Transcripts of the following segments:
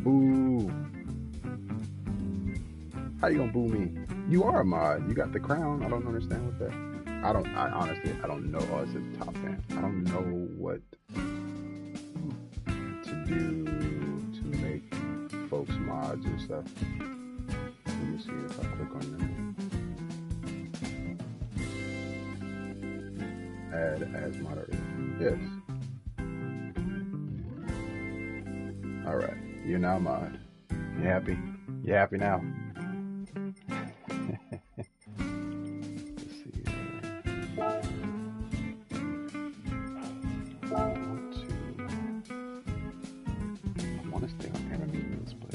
Boo. How you gonna boo me? You are a mod. You got the crown. I don't understand what that. I honestly, I don't know. Oh, it says top fan. I don't know what to do to make folks mods and stuff. Let me see if I click on them. Add as moderator. Yes. All right. You're now mod. You happy? You happy now? Let's see here. I want to stay on camera meetings, but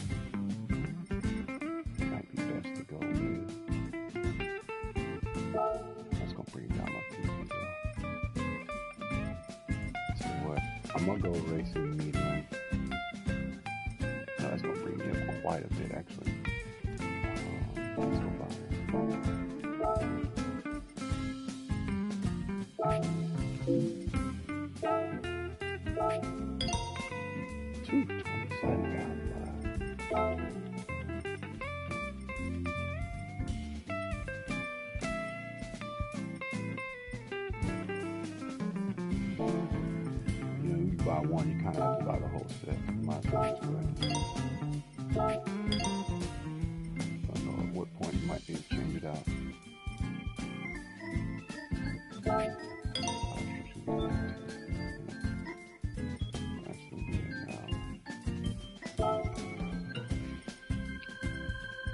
it might be best to go with. That's gonna bring down my feet. So what? I'm gonna go racing medium. That's gonna bring me up quite a bit, actually. Let's go by. 227 down. You know, you buy one, you kind of have to buy the whole set. Might as well just go ahead. I don't know at what point you might need to change it out.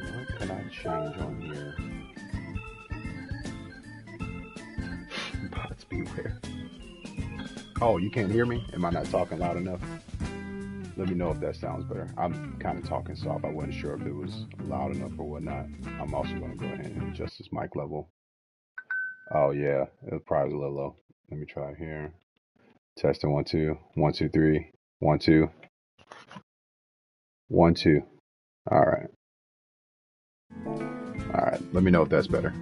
What can I change on here? Bots beware. Oh, you can't hear me? Am I not talking loud enough? Let me know if that sounds better. I'm kind of talking soft. I wasn't sure if it was loud enough or whatnot. I'm also going to go ahead and adjust this mic level. Oh yeah, it probably was a little low. Let me try it here. Testing 1 2 1 2 3 1 2 1 2. All right. All right. Let me know if that's better.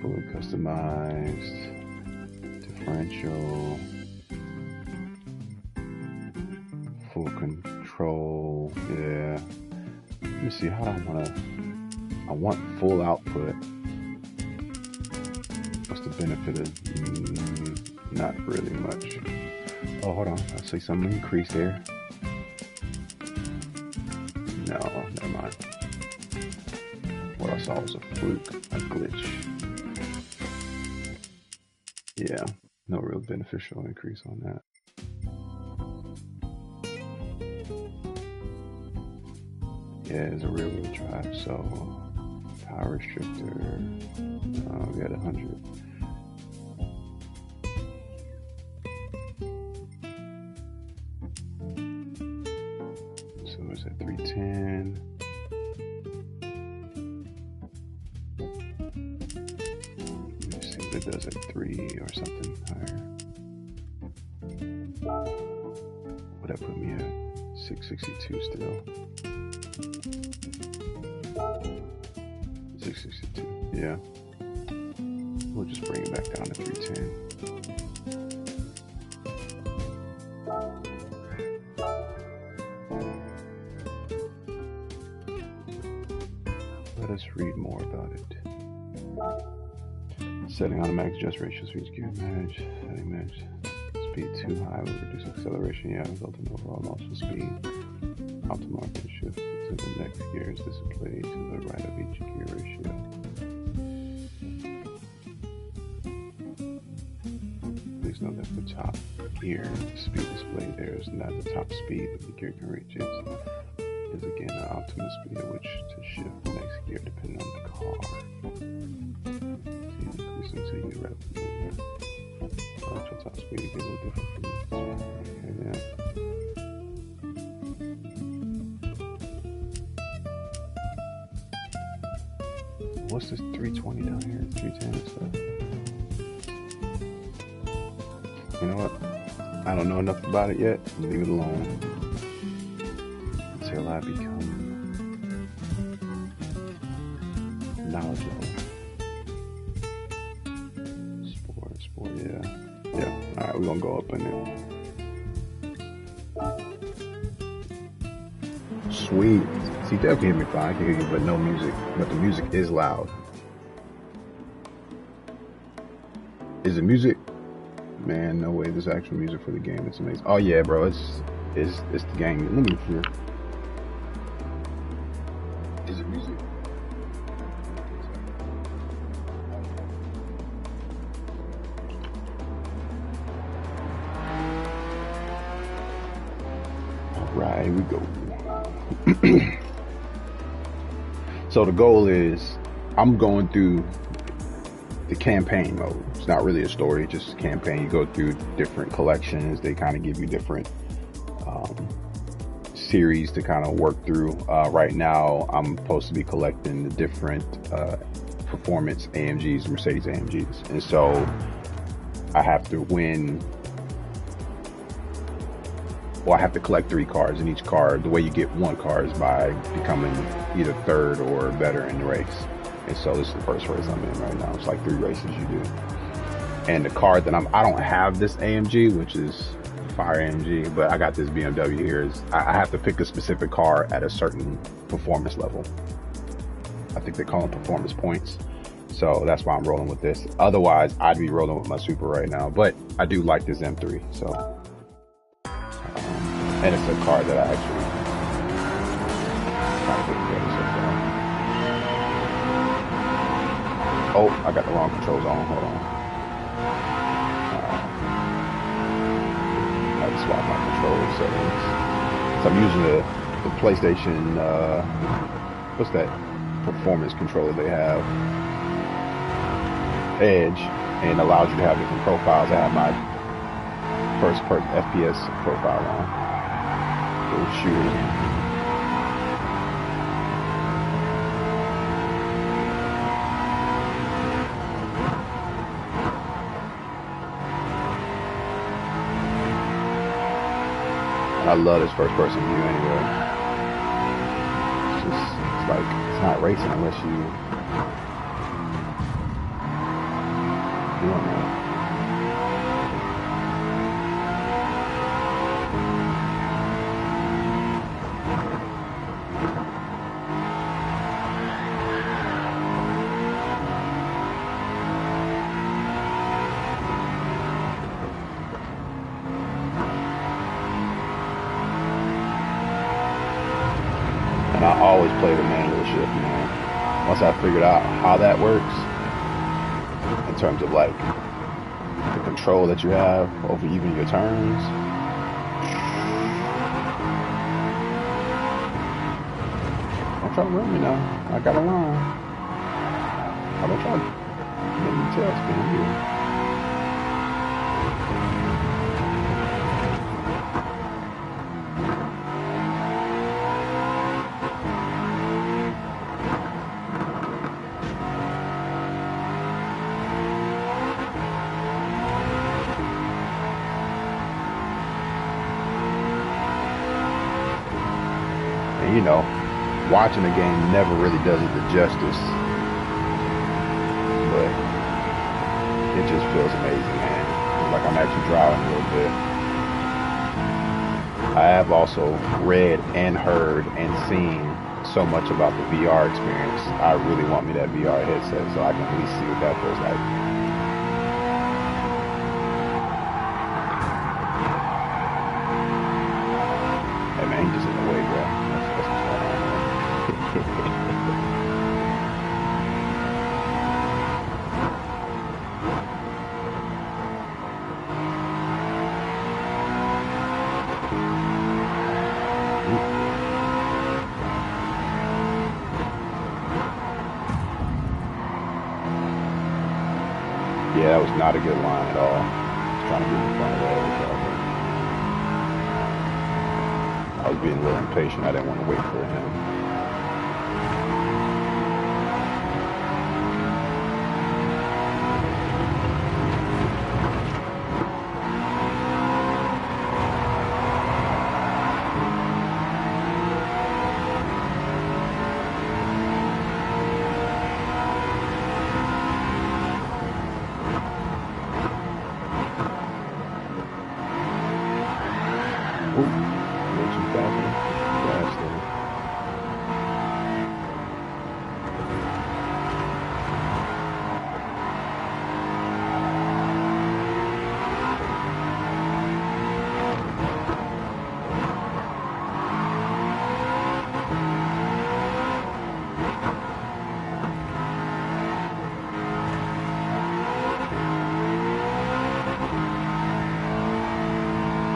Fully customized. Differential, full control, yeah. Let me see, how do I want full output. What's the benefit of, not really much. Oh, hold on. I see some increase there. No, never mind. What I saw was a fluke, a glitch. Yeah, no real beneficial increase on that. Yeah, it's a real drive. So power restrictor, we had 100. So it's at 310. Let's see what it does at 3 or something higher. Would that put me at 662 still? 662, yeah. We'll just bring it back down to 310. Let us read more about it. Setting automatic adjust ratio, speed skew manage, setting manage speed too high will reduce acceleration, yeah, resulting in overall loss of speed. Optimal market shift to the next gear is displayed to the right of each gear ratio. Please note that the top gear speed display there is not the top speed that the gear can reach. It is again the optimal speed at which to shift the next gear depending on the car. Increase until you rapidly move. Top speed is a little different from this. Okay, yeah. What's this 320 down here? 310 and stuff. You know what? I don't know enough about it yet. Leave it alone until I become knowledgeable. Sport, yeah. Yeah. Alright, we're gonna go up in it. Sweet. See, Deb can hear me fine. I can hear you, but no music. But the music is loud. Is it music? Man, no way. There's actual music for the game. It's amazing. Oh yeah, bro. It's the game. Let me hear. Is it music? All right, here we go. So the goal is I'm going through the campaign mode. It's not really a story, it's just a campaign. You go through different collections. They kind of give you different series to kind of work through. Right now, I'm supposed to be collecting the different performance AMGs, Mercedes AMGs. And so I have to win. Well, I have to collect 3 cars, and each car, the way you get 1 car is by becoming either third or better in the race. And so this is the first race I'm in right now. It's like 3 races you do. And the car that I don't have this AMG, which is Fire AMG, but I got this BMW here. I have to pick a specific car at a certain performance level. I think they call them performance points. So that's why I'm rolling with this. Otherwise, I'd be rolling with my Super right now. But I do like this M3, so. And it's a car that I actually trying to put together so far. Oh, I got the wrong controls on. Hold on. I had to swap my control settings. So I'm using the PlayStation, what's that performance controller they have? Edge, and allows you to have different profiles. I have my first FPS profile on. Shooters. I love this first person view anyway. It's like, it's not racing unless you doing that. And I always play the manual shift, man. Once I figured out how that works, in terms of like the control that you have over even your turns. Don't try to run me now. I got a line. I don't try to make me tail spin here. And you know, watching the game never really does it the justice, but it just feels amazing, man. It's like I'm actually driving a little bit. I have also read and heard and seen so much about the VR experience. I really want me that VR headset so I can at least see what that feels like. Hey man, he just in the way, bro. That's what's going on, man. Yeah, that was not a good line at all. Just trying to get in front of that. I was being a little impatient. I didn't want to wait for him.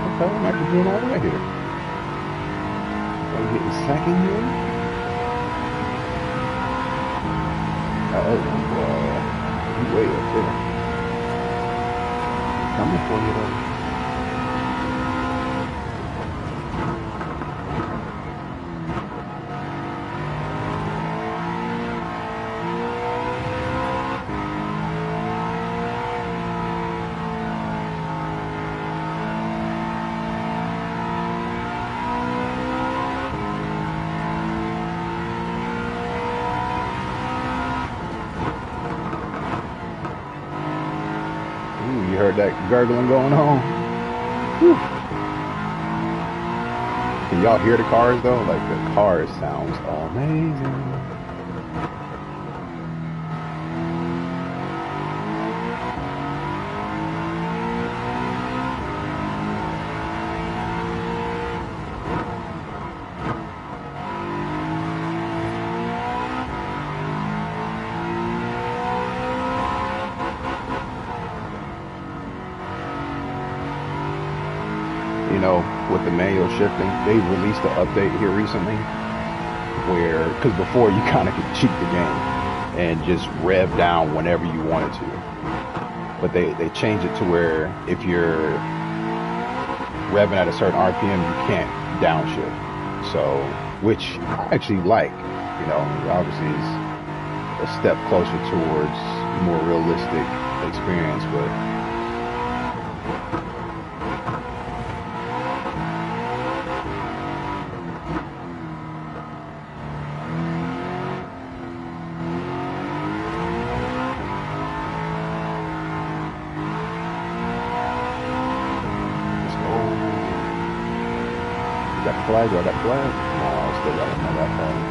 Okay, I'm actually doing all right here. I'm getting second here. Oh, you way up there. Coming for you though. You heard that gurgling going on? Whew. Can y'all hear the cars though? Like the cars sounds amazing. You know, with the manual shifting, they released an update here recently where, because before you kind of could cheat the game and just rev down whenever you wanted to, but they changed it to where if you're revving at a certain RPM, you can't downshift. So, which I actually like, you know, obviously is a step closer towards more realistic experience, but got the flag? Do I got the flag? No, I still got that flag.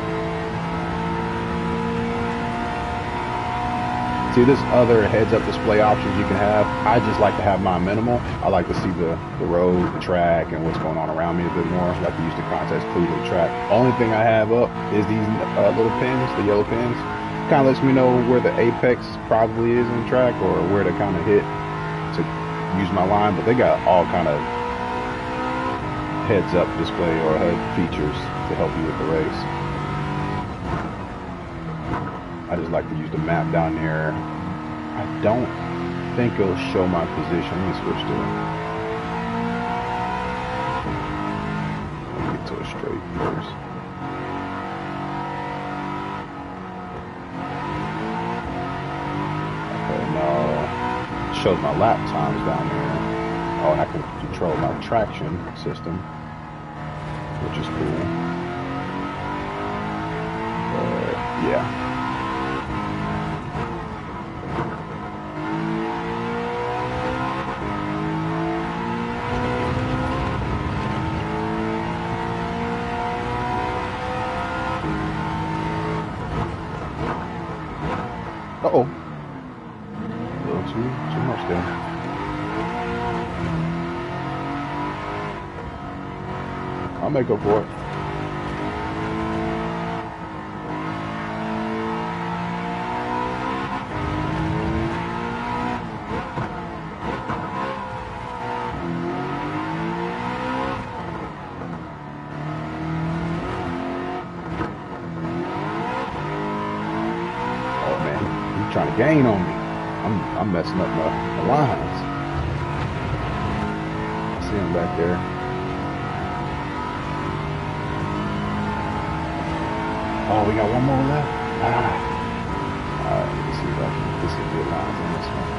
See, there's other heads-up display options you can have. I just like to have mine minimal. I like to see the road, the track, and what's going on around me a bit more. I like to use the context clue to the track. Only thing I have up is these little pins, the yellow pins. Kind of lets me know where the apex probably is in the track or where to kind of hit to use my line. But they got all kind of heads-up display or HUD features to help you with the race. I just like to use the map down there. I don't think it'll show my position. Let me switch to it. Let me get to a straight first. Okay, no. It shows my lap times down there. Oh, and I can control my traction system, which is cool. But yeah. Uh-oh. A little too much there. I'll make up for it. Trying to gain on me. I'm messing up my lines. I see him back there. Oh, we got one more left. Alright, let's see if I can get some good lines on this one.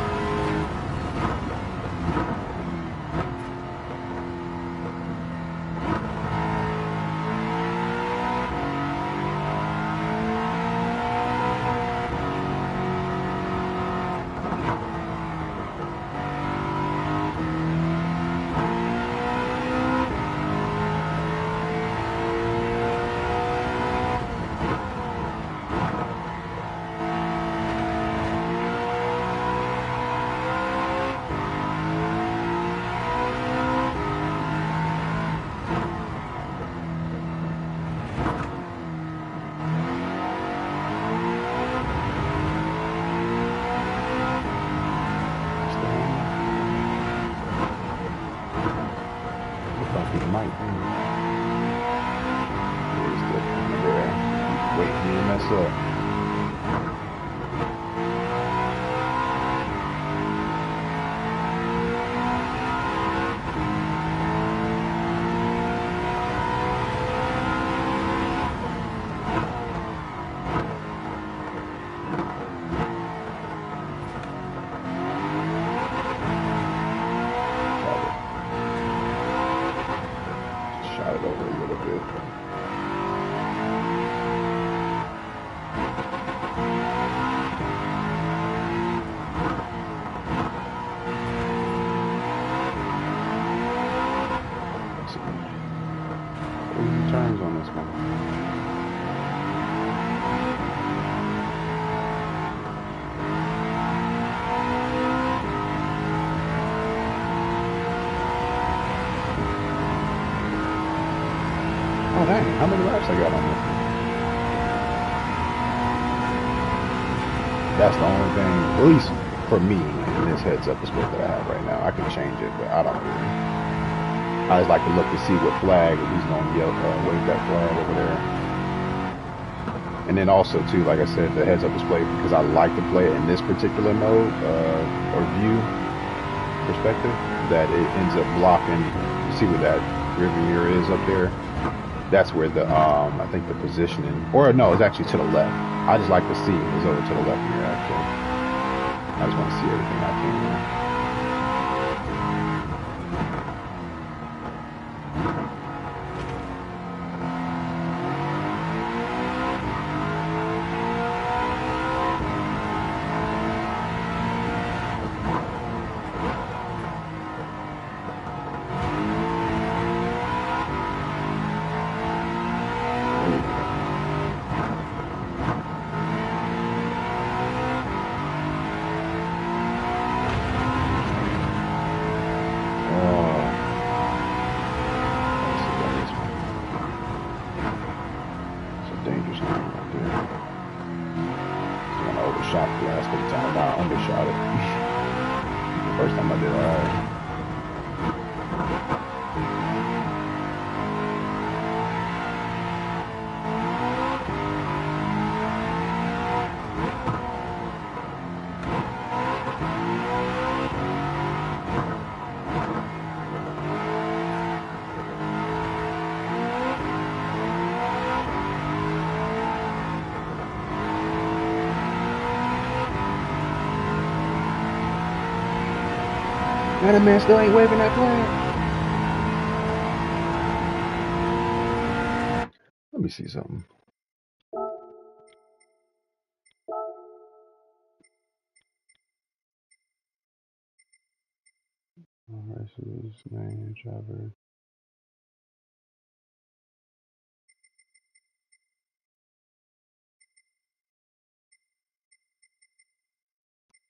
Turns on this one. Oh dang, how many laps I got on this? That's the only thing, at least for me, in this heads-up display that I have right now. I can change it, but I don't really. I just like to look to see what flag, if he's going to yell, wave that flag over there. And then also too, like I said, the heads-up display, because I like to play it in this particular mode or view perspective, that it ends up blocking. You see where that rear view mirror is up there? That's where the I think the positioning, or no, it's actually to the left. I just like to see it's over to the left here actually. I just want to see everything I can. Man, that man still ain't waving that flag. Let me see something. Versus man, driver.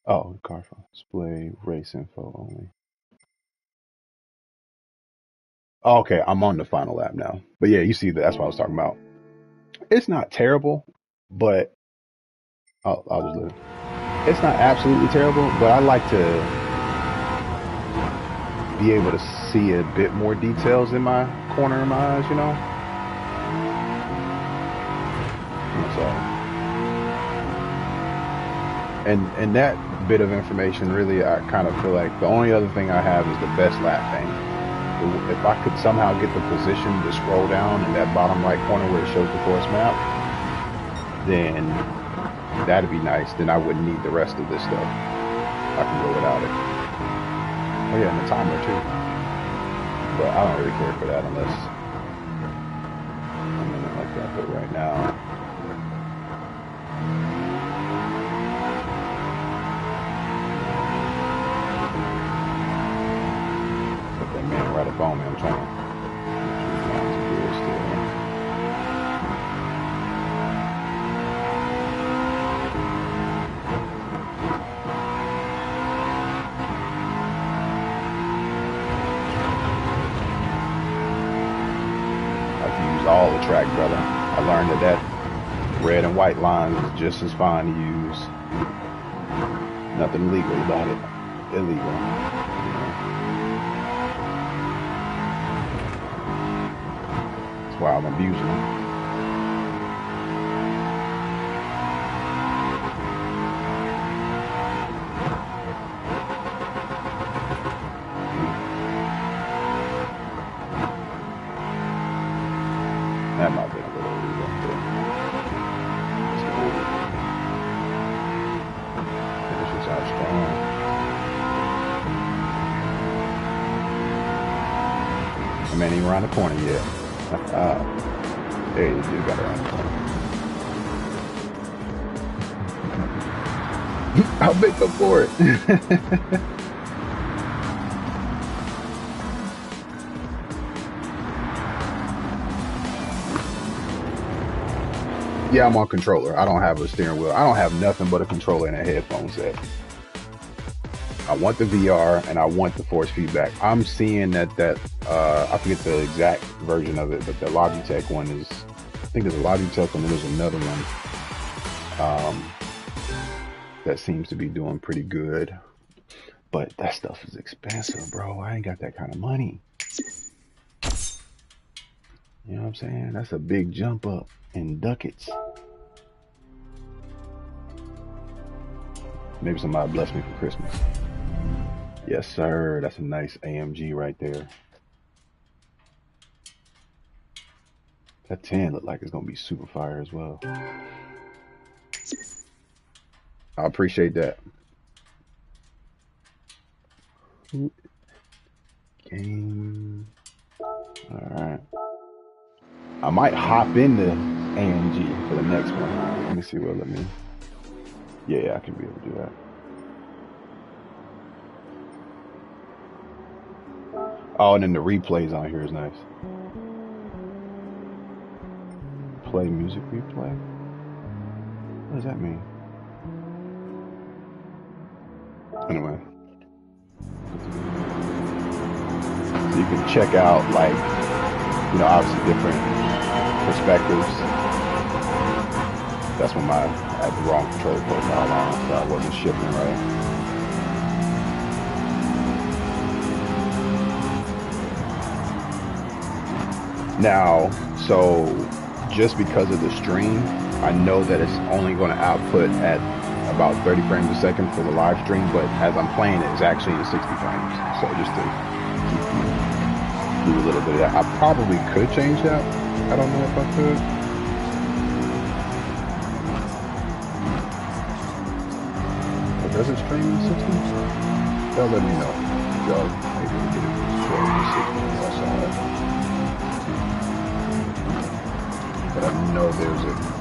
Oh, car phone display race info only. Oh, okay, I'm on the final lap now. But yeah, you see that's what I was talking about. It's not terrible, but I'll just live. It's not absolutely terrible, but I like to be able to see a bit more details in my corner of my eyes, you know. So, and that bit of information, really, I kind of feel like the only other thing I have is the best lap thing. If I could somehow get the position to scroll down in that bottom right corner where it shows the course map, then that'd be nice. Then I wouldn't need the rest of this stuff. I can go without it. Oh yeah, and the timer too. But I don't really care for that unless I'm in it like that. But right now, put that man right up on me. I'm trying to make sure he's good still. All the track, brother. I learned that red and white line is just as fine to use. Nothing legal about it. Illegal. That's why I'm abusing them. That might be a little illegal, but finishes out strong. I mean, even around the corner yet. Hey, you do got around the corner. I'll make up for it. Yeah, I'm on controller. I don't have a steering wheel. I don't have nothing but a controller and a headphone set. I want the VR and I want the force feedback. I'm seeing that I forget the exact version of it, but the Logitech one is, I think there's a Logitech and then there's another one that seems to be doing pretty good. But that stuff is expensive, bro. I ain't got that kind of money. You know what I'm saying? That's a big jump up in ducats. Maybe somebody bless me for Christmas. Yes, sir. That's a nice AMG right there. That 10 look like it's going to be super fire as well. I appreciate that. Game. All right. I might hop into AMG for the next one. Let me see what let me. Yeah, I can be able to do that. Oh, and then the replays on here is nice. Play music replay? What does that mean? Anyway. So you can check out, like, you know, obviously different perspectives. That's when I had the wrong controller profile on, so I wasn't shifting right. Now, so just because of the stream, I know that it's only going to output at about 30 frames a second for the live stream, but as I'm playing it, it's actually in 60 frames. So just to do a little bit of that. I probably could change that. I don't know if I could. But does it stream in 60? They'll let me know. dark. Maybe we'll get it 12 to 16 outside. But I know there's a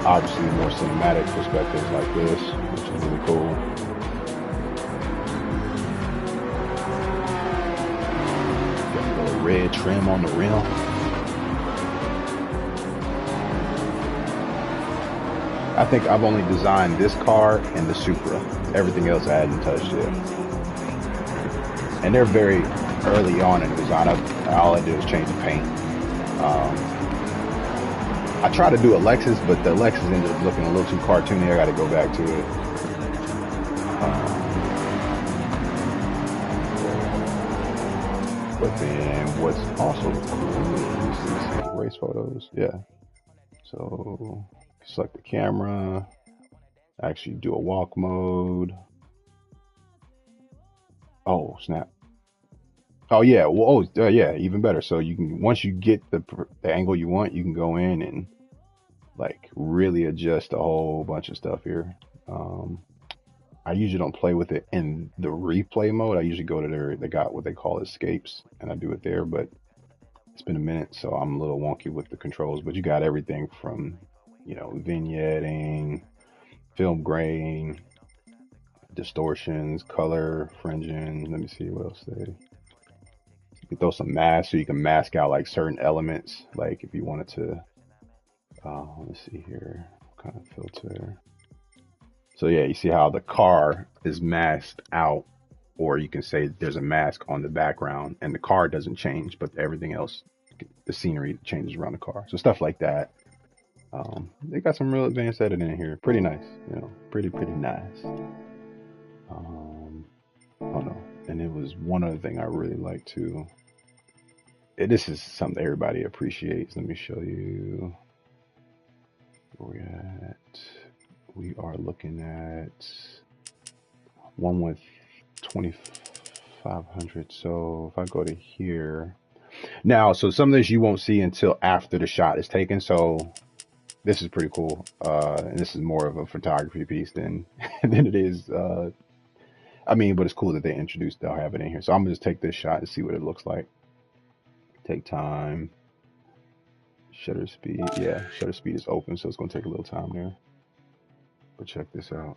obviously more cinematic perspectives like this, which is really cool. Got a little red trim on the rim. I think I've only designed this car and the Supra. Everything else I hadn't touched yet. And they're very early on in the design. All I did was change the paint. I tried to do a Lexus, but the Lexus ended up looking a little too cartoony. I got to go back to it. But then what's also cool is race photos. Yeah. So select the camera. Actually do a walk mode. Oh, snap. Oh yeah, well, yeah, even better. So you can, once you get the angle you want, you can go in and like really adjust a whole bunch of stuff here. I usually don't play with it in the replay mode. I usually go to they got what they call escapes, and I do it there. But it's been a minute, so I'm a little wonky with the controls. But you got everything from, you know, vignetting, film grain, distortions, color, fringing. Let me see what else they. You can throw some masks, so you can mask out like certain elements. Like if you wanted to, let's see here, what kind of filter. So yeah, you see how the car is masked out, or you can say there's a mask on the background, and the car doesn't change, but everything else, the scenery changes around the car. So stuff like that. They got some real advanced editing in here. Pretty nice, you know, pretty nice. Oh no. And it was one other thing I really like too. This is something everybody appreciates. Let me show you where we're at. We are looking at one with 2500. So if I go to here now, so some of this you won't see until after the shot is taken. So this is pretty cool. And this is more of a photography piece than it is. I mean, but it's cool that they'll have it in here. So I'm gonna just take this shot and see what it looks like. Take time. Shutter speed. Yeah, shutter speed is open, so it's gonna take a little time there. But check this out.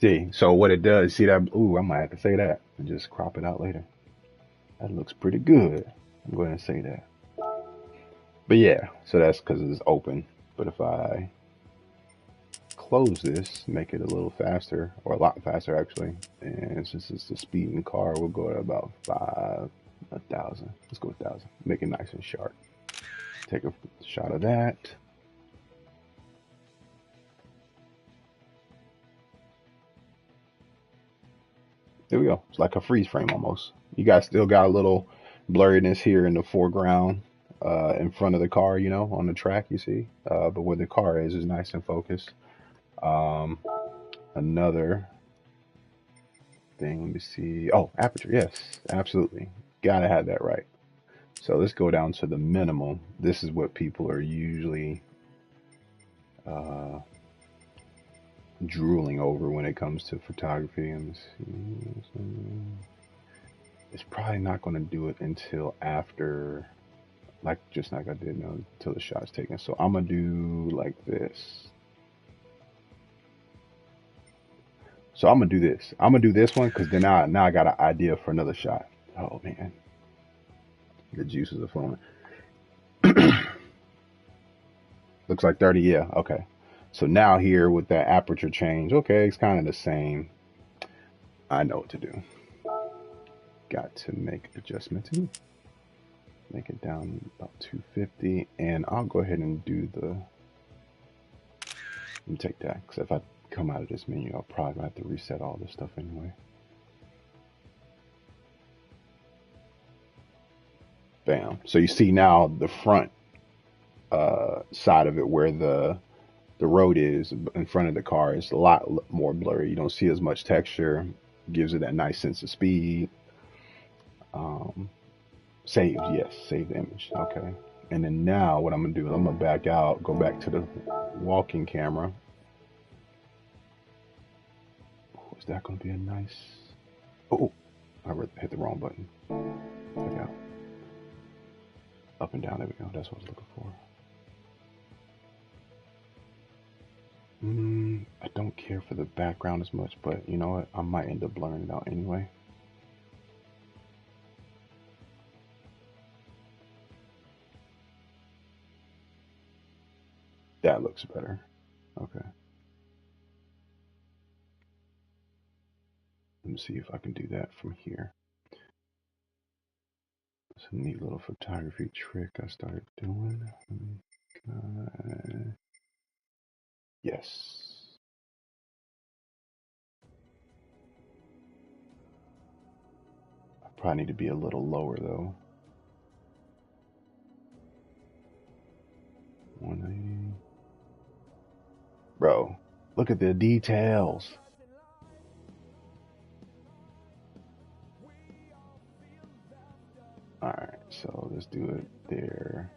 See, so what it does, see that? Ooh, I might have to say that and just crop it out later. That looks pretty good. I'm going to say that. But yeah, so that's because it's open. But if I close this, make it a little faster, or a lot faster actually, and since it's the speed in the car, we'll go to about 1,000. Let's go 1,000. Make it nice and sharp. Take a shot of that. There we go. It's like a freeze frame almost. You guys still got a little blurriness here in the foreground, in front of the car, you know, on the track, you see. But where the car is nice and focused. Another thing, let me see. Oh, aperture. Yes, absolutely. Gotta have that right. So let's go down to the minimum. This is what people are usually drooling over when it comes to photography. Let me see. It's probably not going to do it until after, like just like I did, until the shot's taken. So I'm gonna do like this. So I'm gonna do this. I'm gonna do this one because then now I got an idea for another shot. Oh man, the juices are flowing. Looks like 30. Yeah. Okay. So now here with that aperture change, okay, it's kind of the same. I know what to do. Got to make adjustments. Make it down about 250, and I'll go ahead and do the. Let me take that because if I come out of this menu, I'll probably have to reset all this stuff anyway. Bam. So you see now the front side of it where the road is in front of the car is a lot more blurry. You don't see as much texture. Gives it that nice sense of speed. Um, Save, yes, save the image. Okay. And then now what I'm gonna do is I'm gonna back out, go back to the walking camera. Oh, is that gonna be a nice? Oh, I hit the wrong button. Back out. Up and down. There we go. That's what I was looking for. I don't care for the background as much, but you know what? I might end up blurring it out anyway. That looks better. Okay. Let me see if I can do that from here. It's a neat little photography trick I started doing. Yes. I probably need to be a little lower though. 180. Bro, look at the details. Alright, so let's do it there.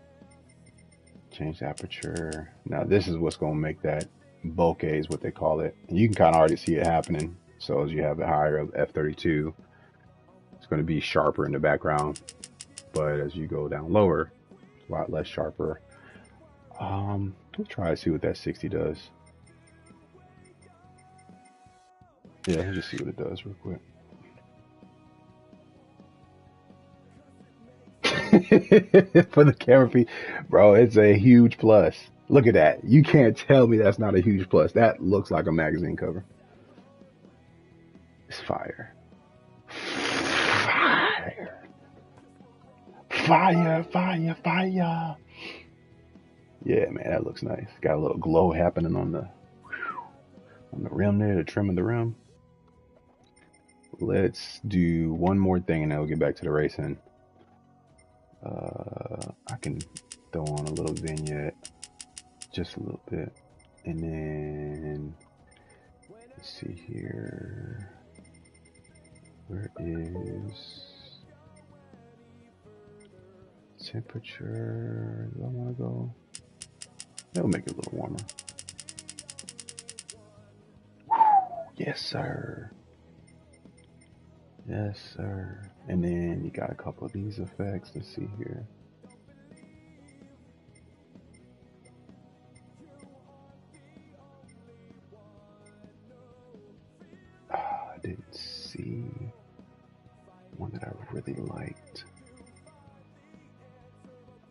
Change the aperture. Now this is what's gonna make that bokeh is what they call it. And you can kind of already see it happening. So as you have it higher of f32, it's gonna be sharper in the background. But as you go down lower, it's a lot less sharper. Let's try to see what that 60 does. Yeah, let's just see what it does real quick. For the camera fee, bro, it's a huge plus. Look at that. You can't tell me that's not a huge plus. That looks like a magazine cover. It's fire. Fire. Fire, fire, fire. Yeah, man, that looks nice. Got a little glow happening on the rim there, the trim of the rim. Let's do one more thing and then we'll get back to the racing. I can throw on a little vignette, just a little bit. And then, let's see here. Where is temperature? Do I want to go? That'll make it a little warmer. Yes, sir. Yes, sir. And then you got a couple of these effects. Let's see here. I didn't see one that I really liked.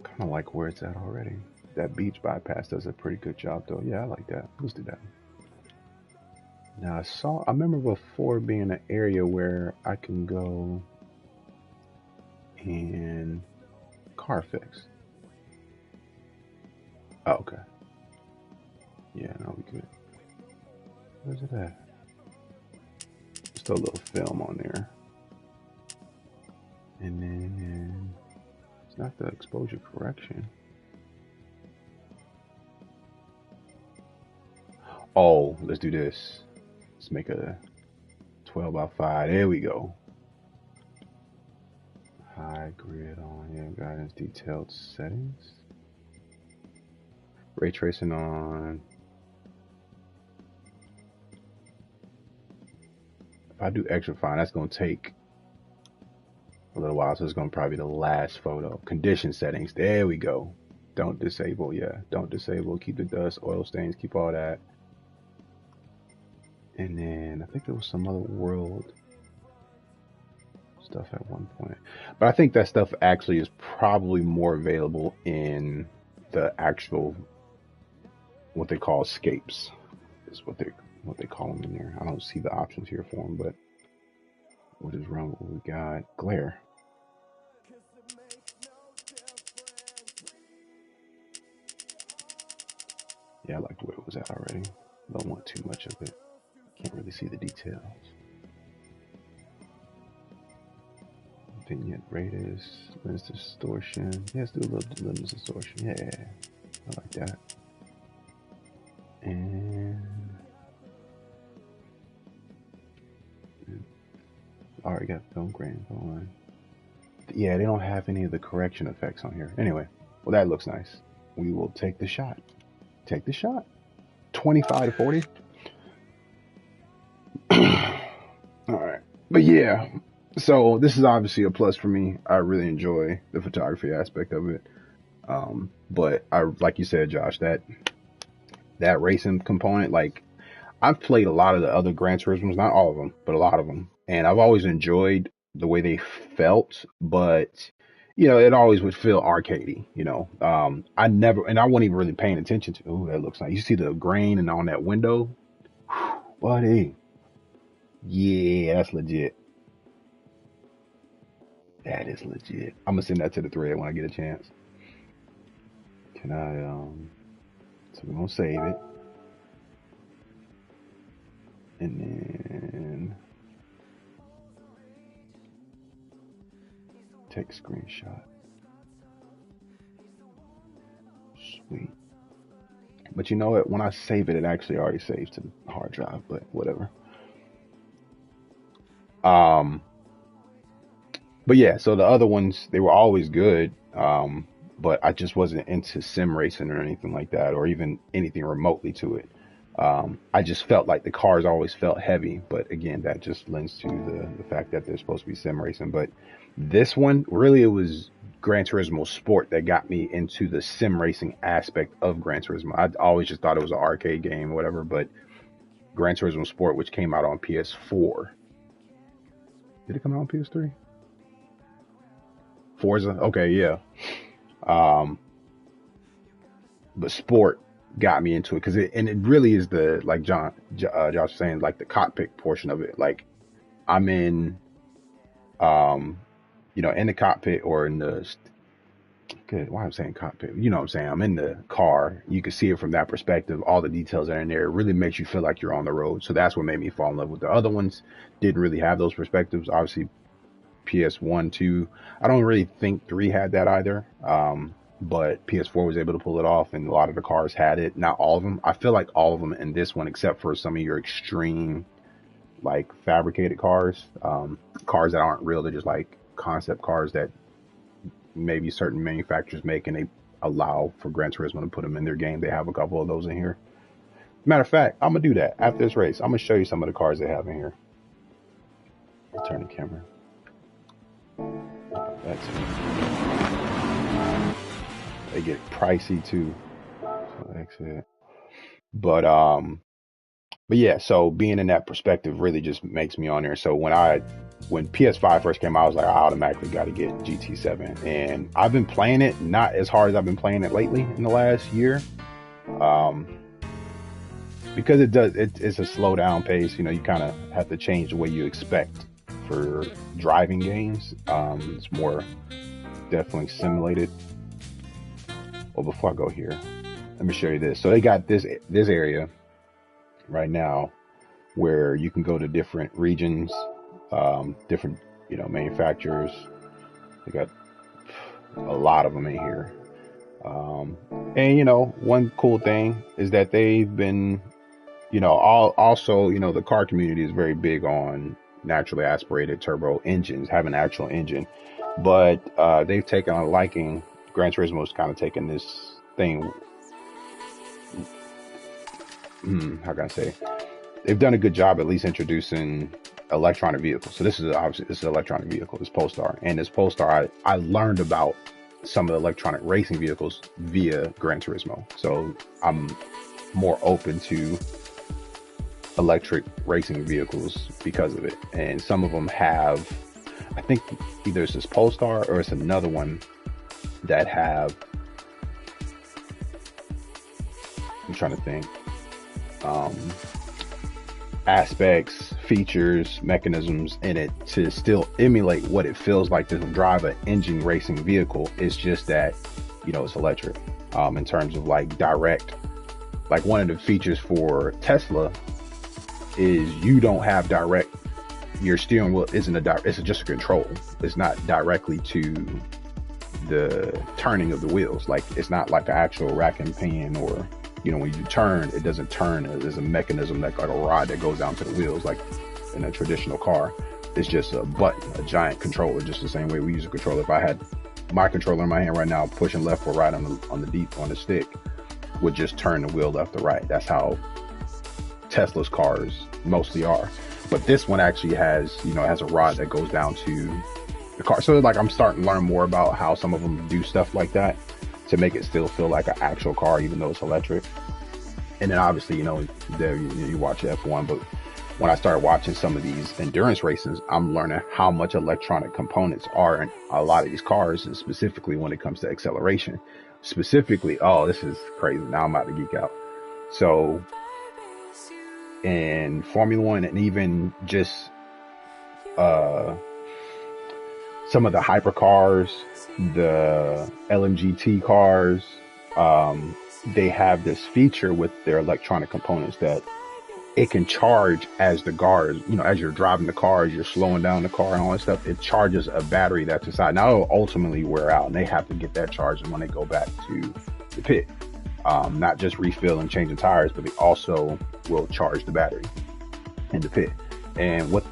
Kind of like where it's at already. That beach bypass does a pretty good job though. Yeah, I like that. Let's do that. Now I remember before being an area where I can go and car fix. Oh, okay. Yeah, no, we good. Where's it at? Just a little film on there. And then it's not the exposure correction. Oh, let's do this. Let's make a 12 by 5. There we go. High grid on. Yeah, guidance detailed settings. Ray tracing on. If I do extra fine, that's going to take a little while. So it's going to probably be the last photo. Condition settings. There we go. Don't disable. Yeah, don't disable. Keep the dust, oil stains, keep all that. And then I think there was some other world stuff at one point. But I think that stuff actually is probably more available in the actual, what they call escapes. Is what they call them in there. I don't see the options here for them, but we'll just run what we got. Glare. Yeah, I like where it was at already. Don't want too much of it. Can't really see the details. Vignette radius, lens distortion. Yeah, let's do a little lens distortion. Yeah, I like that. And already got film grain going. Yeah, they don't have any of the correction effects on here. Anyway, well, that looks nice. We will take the shot. Take the shot. 25 to 40. All right. But yeah, so this is obviously a plus for me. I really enjoy the photography aspect of it. But I, like you said, Josh, that racing component, like I've played a lot of the other Gran Turismos, not all of them, but a lot of them. And I've always enjoyed the way they felt, but you know, it always would feel arcadey, you know. I wasn't even really paying attention to, oh, that looks nice. You see the grain and on that window? Whew, buddy. Yeah, that's legit. That is legit. I'm gonna send that to the thread when I get a chance. Can I, so we're gonna save it. And then take a screenshot. Sweet. But you know what? When I save it, it actually already saves to the hard drive, but whatever. But yeah, so the other ones, they were always good. But I just wasn't into sim racing or anything like that, or even anything remotely to it. I just felt like the cars always felt heavy, but again, that just lends to the fact that they're supposed to be sim racing. But this one, really, it was Gran Turismo Sport that got me into the sim racing aspect of Gran Turismo. I always just thought it was an arcade game or whatever, but Gran Turismo Sport, which came out on PS4. Did it come out on PS3? Forza? Okay, yeah. But Sport got me into it because it really is the, like Josh was saying, like the cockpit portion of it. Like I'm in, you know, in the cockpit or in the, good, why I'm saying cockpit, you know what I'm saying? I'm in the car. You can see it from that perspective. All the details are in there. It really makes you feel like you're on the road. So that's what made me fall in love with the other ones. Didn't really have those perspectives. Obviously, PS1, 2. I don't really think 3 had that either. But PS4 was able to pull it off, and a lot of the cars had it. Not all of them. I feel like all of them in this one, except for some of your extreme, like fabricated cars, cars that aren't real. They're just like concept cars that maybe certain manufacturers make, and they allow for Gran Turismo to put them in their game. They have a couple of those in here. Matter of fact, I'm gonna do that after this race. I'm gonna show you some of the cars they have in here. I'll turn the camera. That's they get pricey too. So exit. But yeah, so being in that perspective really just makes me on there. So when PS5 first came out, I was like, I automatically got to get GT7, and I've been playing it not as hard as I've been playing it lately in the last year, because it's a slow down pace. You know, you kind of have to change the way you expect for driving games. It's more definitely simulated. Well, before I go here, let me show you this. So they got this area right now where you can go to different regions, different, you know, manufacturers. They got a lot of them in here. And, you know, one cool thing is that they've been, you know, also, you know, the car community is very big on naturally aspirated turbo engines, have an actual engine, but they've taken a liking. Gran Turismo's kind of taken this thing, how can I say, they've done a good job at least introducing electronic vehicles. So this is obviously, this is an electronic vehicle, this Polestar, and this Polestar, I learned about some of the electronic racing vehicles via Gran Turismo, so I'm more open to electric racing vehicles because of it. And some of them have, I think either it's this Polestar or it's another one that have, I'm trying to think, aspects, features, mechanisms in it to still emulate what it feels like to drive an engine racing vehicle. It's just that, you know, it's electric. In terms of like direct, like one of the features for Tesla is you don't have direct your steering wheel isn't it's just a control. It's not directly to the turning of the wheels. Like, it's not like an actual rack and pan, or, you know, when you turn, it doesn't turn. There's a mechanism, like a rod that goes down to the wheels, like in a traditional car. It's just a button, a giant controller, just the same way we use a controller. If I had my controller in my hand right now, pushing left or right on the stick, would just turn the wheel left or right. That's how Tesla's cars mostly are. But this one actually has, you know, has a rod that goes down to the car. So like, I'm starting to learn more about how some of them do stuff like that to make it still feel like an actual car, even though it's electric. And then obviously, you know, there you watch F1, but when I started watching some of these endurance races, I'm learning how much electronic components are in a lot of these cars, and specifically when it comes to acceleration. Specifically, oh, this is crazy. Now I'm about to geek out. So in Formula One, and even just some of the hypercars, the LMGT cars, they have this feature with their electronic components that it can charge as the cars, you know, as you're driving the car, as you're slowing down the car and all that stuff. It charges a battery that's inside. Now it'll ultimately wear out, and they have to get that charged when they go back to the pit. Not just refilling, changing tires, but they also will charge the battery in the pit. And what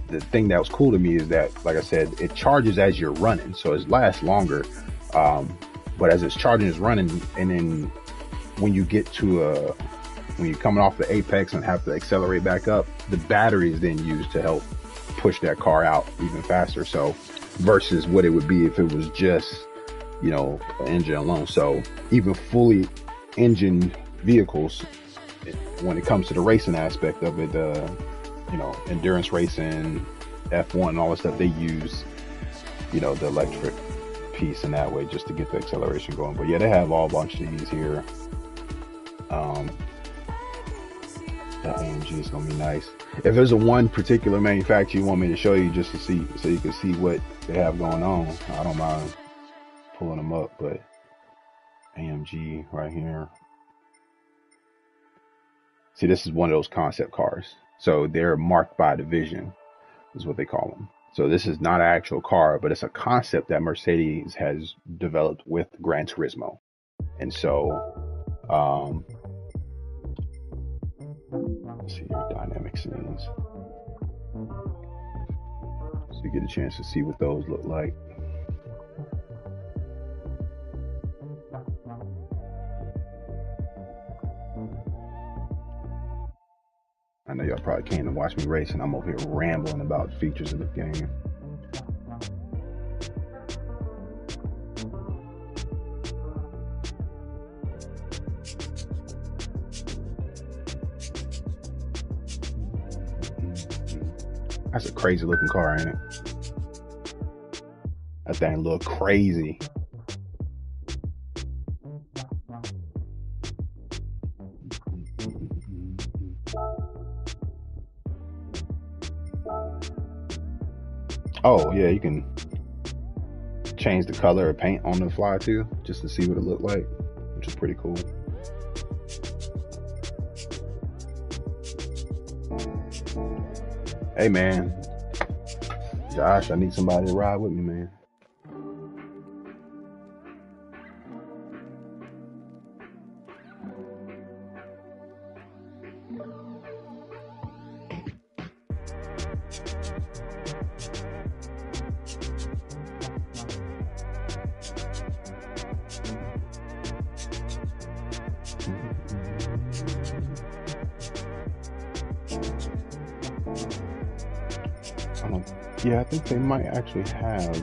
the thing that was cool to me is that, like I said, it charges as you're running, so it lasts longer. But as it's charging, it's running, and then when you get to when you're coming off the apex and have to accelerate back up, the battery is then used to help push that car out even faster. So versus what it would be if it was just, you know, an engine alone. So even fully engined vehicles, when it comes to the racing aspect of it, you know, endurance racing, F1 and all that stuff, they use, you know, the electric piece in that way just to get the acceleration going. But yeah, they have all bunch of these here. That AMG is gonna be nice. If there's a one particular manufacturer you want me to show you just to see, so you can see what they have going on, I don't mind pulling them up. But AMG right here. See, this is one of those concept cars. So they're marked by division, is what they call them. So this is not an actual car, but it's a concept that Mercedes has developed with Gran Turismo. And so, let's see here, dynamic scenes. So you get a chance to see what those look like. I know y'all probably came to watch me race, and I'm over here rambling about features of the game. That's a crazy looking car, ain't it? That thing look crazy. Oh yeah, you can change the color of paint on the fly too, just to see what it looked like, which is pretty cool. Hey man, Josh, I need somebody to ride with me, man. Yeah, I think they might actually have.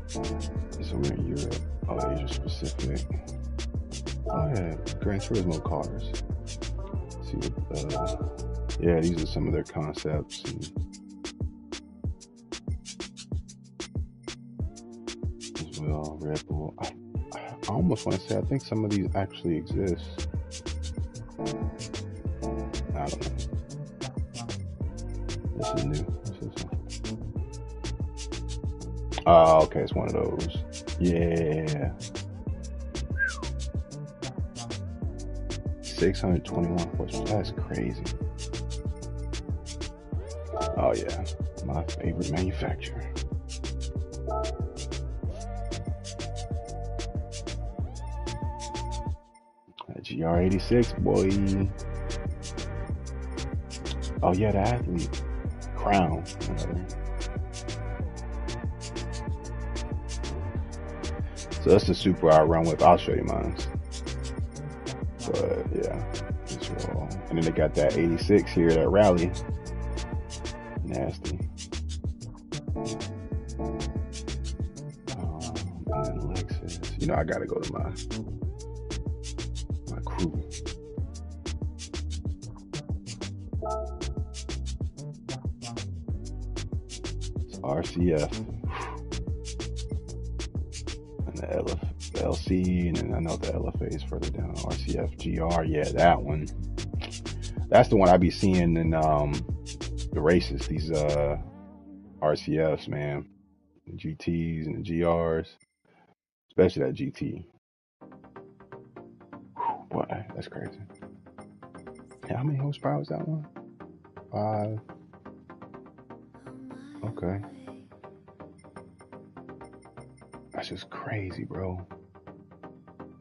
So we're in Europe. Oh, Asia specific. Oh yeah, Gran Turismo cars. Let's see what. Yeah, these are some of their concepts. And as well, Red Bull. I almost want to say I think some of these actually exist. I don't know. This is new. What's this one? Oh, okay, it's one of those. Yeah. 621 horsepower. That's crazy. Oh yeah, my favorite manufacturer. GR86, boy. Oh yeah, the athlete. Crown. So that's the Super I run with. I'll show you mine. But yeah. And then they got that 86 here, that rally. Nasty. And then Lexus. You know, I gotta go to my Crusin. It's RCF. And the LC, and then I know the LFA is further down. RCF GR, yeah, that one. That's the one I be seeing in the races. These RCFs, man, the GTs and the GRs, especially that GT. Boy, that's crazy. How many horsepower is that one? 5. Okay. That's just crazy, bro.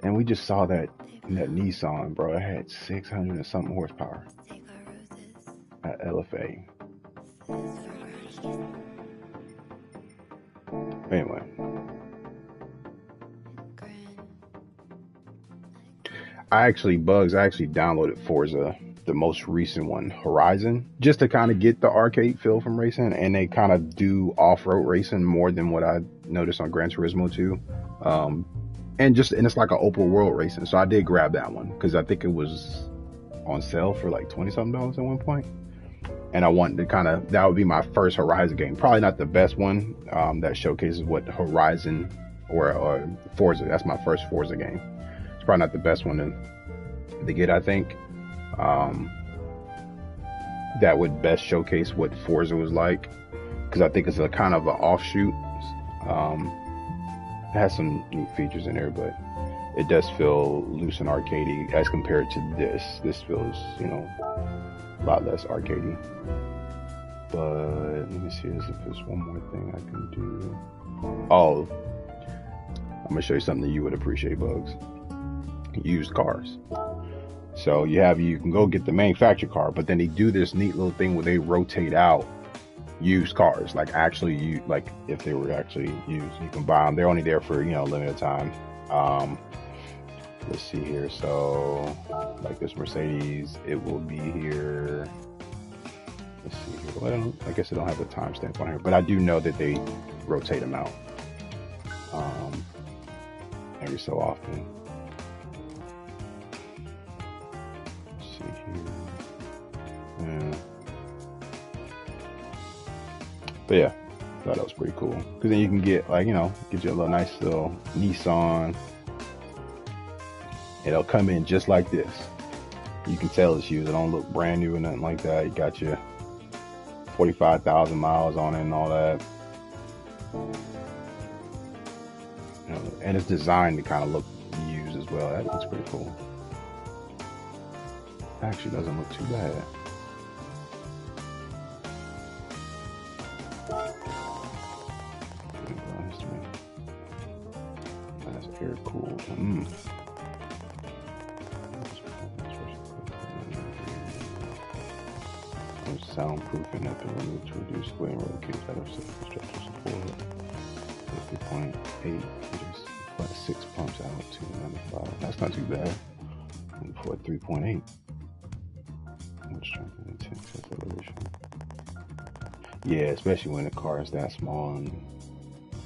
And we just saw that Nissan, bro. It had 600 and something horsepower. That LFA. Anyway. I actually downloaded Forza, the most recent one, Horizon, just to kind of get the arcade feel from racing, and they kind of do off-road racing more than what I noticed on Gran Turismo 2. And it's like an open world racing. So I did grab that one because I think it was on sale for like $20-something at one point. And I wanted to that would be my first Horizon game. Probably not the best one that showcases what Horizon or Forza, that's my first Forza game. It's probably not the best one to get, I think. That would best showcase what Forza was like, because I think it's a kind of an offshoot. It has some neat features in there, but it does feel loose and arcadey as compared to this. This feels, a lot less arcadey. But let me see if there's one more thing I can do. Oh, I'm gonna show you something that you would appreciate, Bugs. Used cars. So you can go get the manufactured car, but then they do this neat little thing where they rotate out used cars, like if they were actually used, you can buy them. They're only there for limited time. Let's see here. So like this Mercedes, it will be here. Let's see here. Well, I guess I don't have the timestamp on here, but I do know that they rotate them out every so often. Let's see here. Yeah. But yeah, I thought that was pretty cool. Because then you can get get you a little nice little Nissan. It'll come in just like this. You can tell it's used. It don't look brand new or nothing like that. You got your 45,000 miles on it and all that. And it's designed to kind of look used as well. That looks pretty cool. Actually doesn't look too bad. That's air cooled. Soundproofing have been removed to reduce weight and relocate out of structural support. 3.8 just 6 pumps out to 95. That's not too bad. For 3.8. Strength and intense acceleration. Yeah, especially when the car is that small and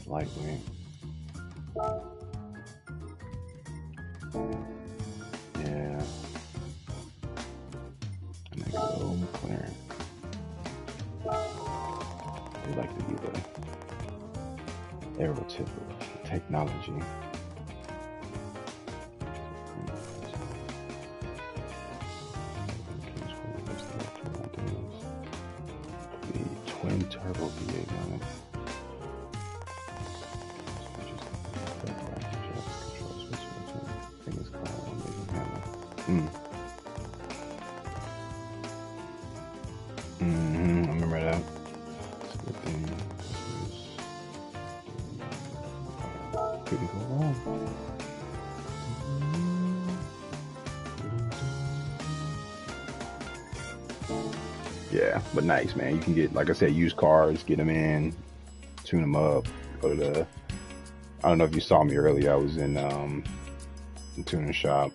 lightweight. Yeah. And they go McLaren. They like to be the aero tip of technology. The twin turbo V8 on it. I remember that. Yeah, but nice, man. You can get, like I said, used cars, get them in, tune them up. Go to the, I don't know if you saw me earlier. I was in the tuning shop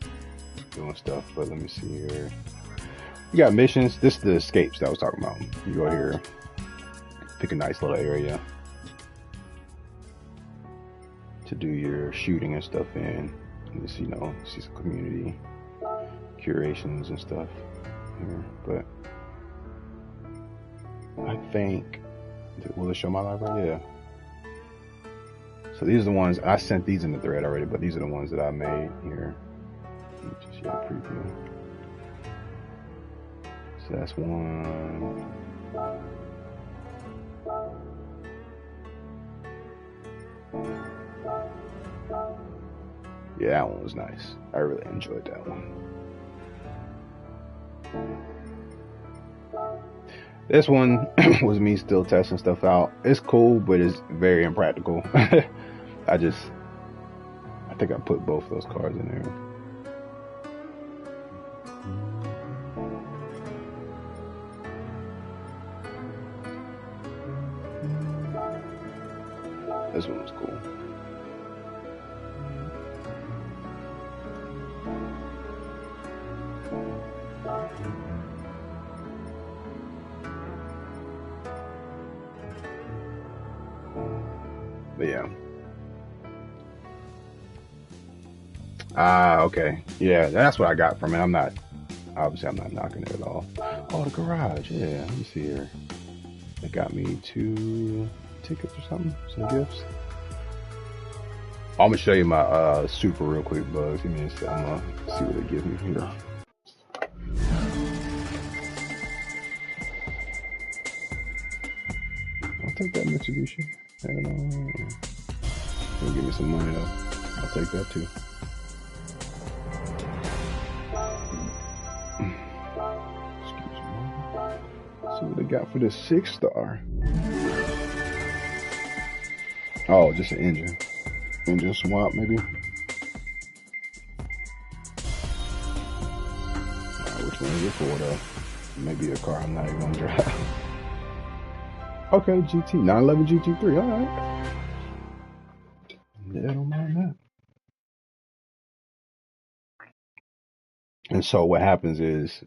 doing stuff, but let me see here. You got missions. This is the escapes that I was talking about. You go here, pick a nice little area to do your shooting and stuff in. And just, see some community curations and stuff here. But I think, will it show my library? Yeah. So these are the ones, I sent these in the thread already, but these are the ones that I made here. Let me just show a preview. So that's one. Yeah, that one was nice. I really enjoyed that one. This one was me still testing stuff out. It's cool, but it's very impractical. I think I put both of those cards in there. This one was cool. But yeah. Okay. Yeah, that's what I got from it. I'm not knocking it at all. Oh, the garage. Yeah, let me see here. It got me 2 tickets or something, some gifts. I'm gonna show you my super real quick, Bugs. Give me a second. I'm gonna see what they give me here. I'll take that Mitsubishi. And they'll give me some money though. I'll take that too. Excuse me. Let's see what they got for this 6-star. Oh, just an engine. Engine swap, maybe. Alright, which one is it for though? Maybe a car I'm not even gonna drive. Okay, GT 911 GT3. Alright. Yeah, I don't mind that. And so what happens is,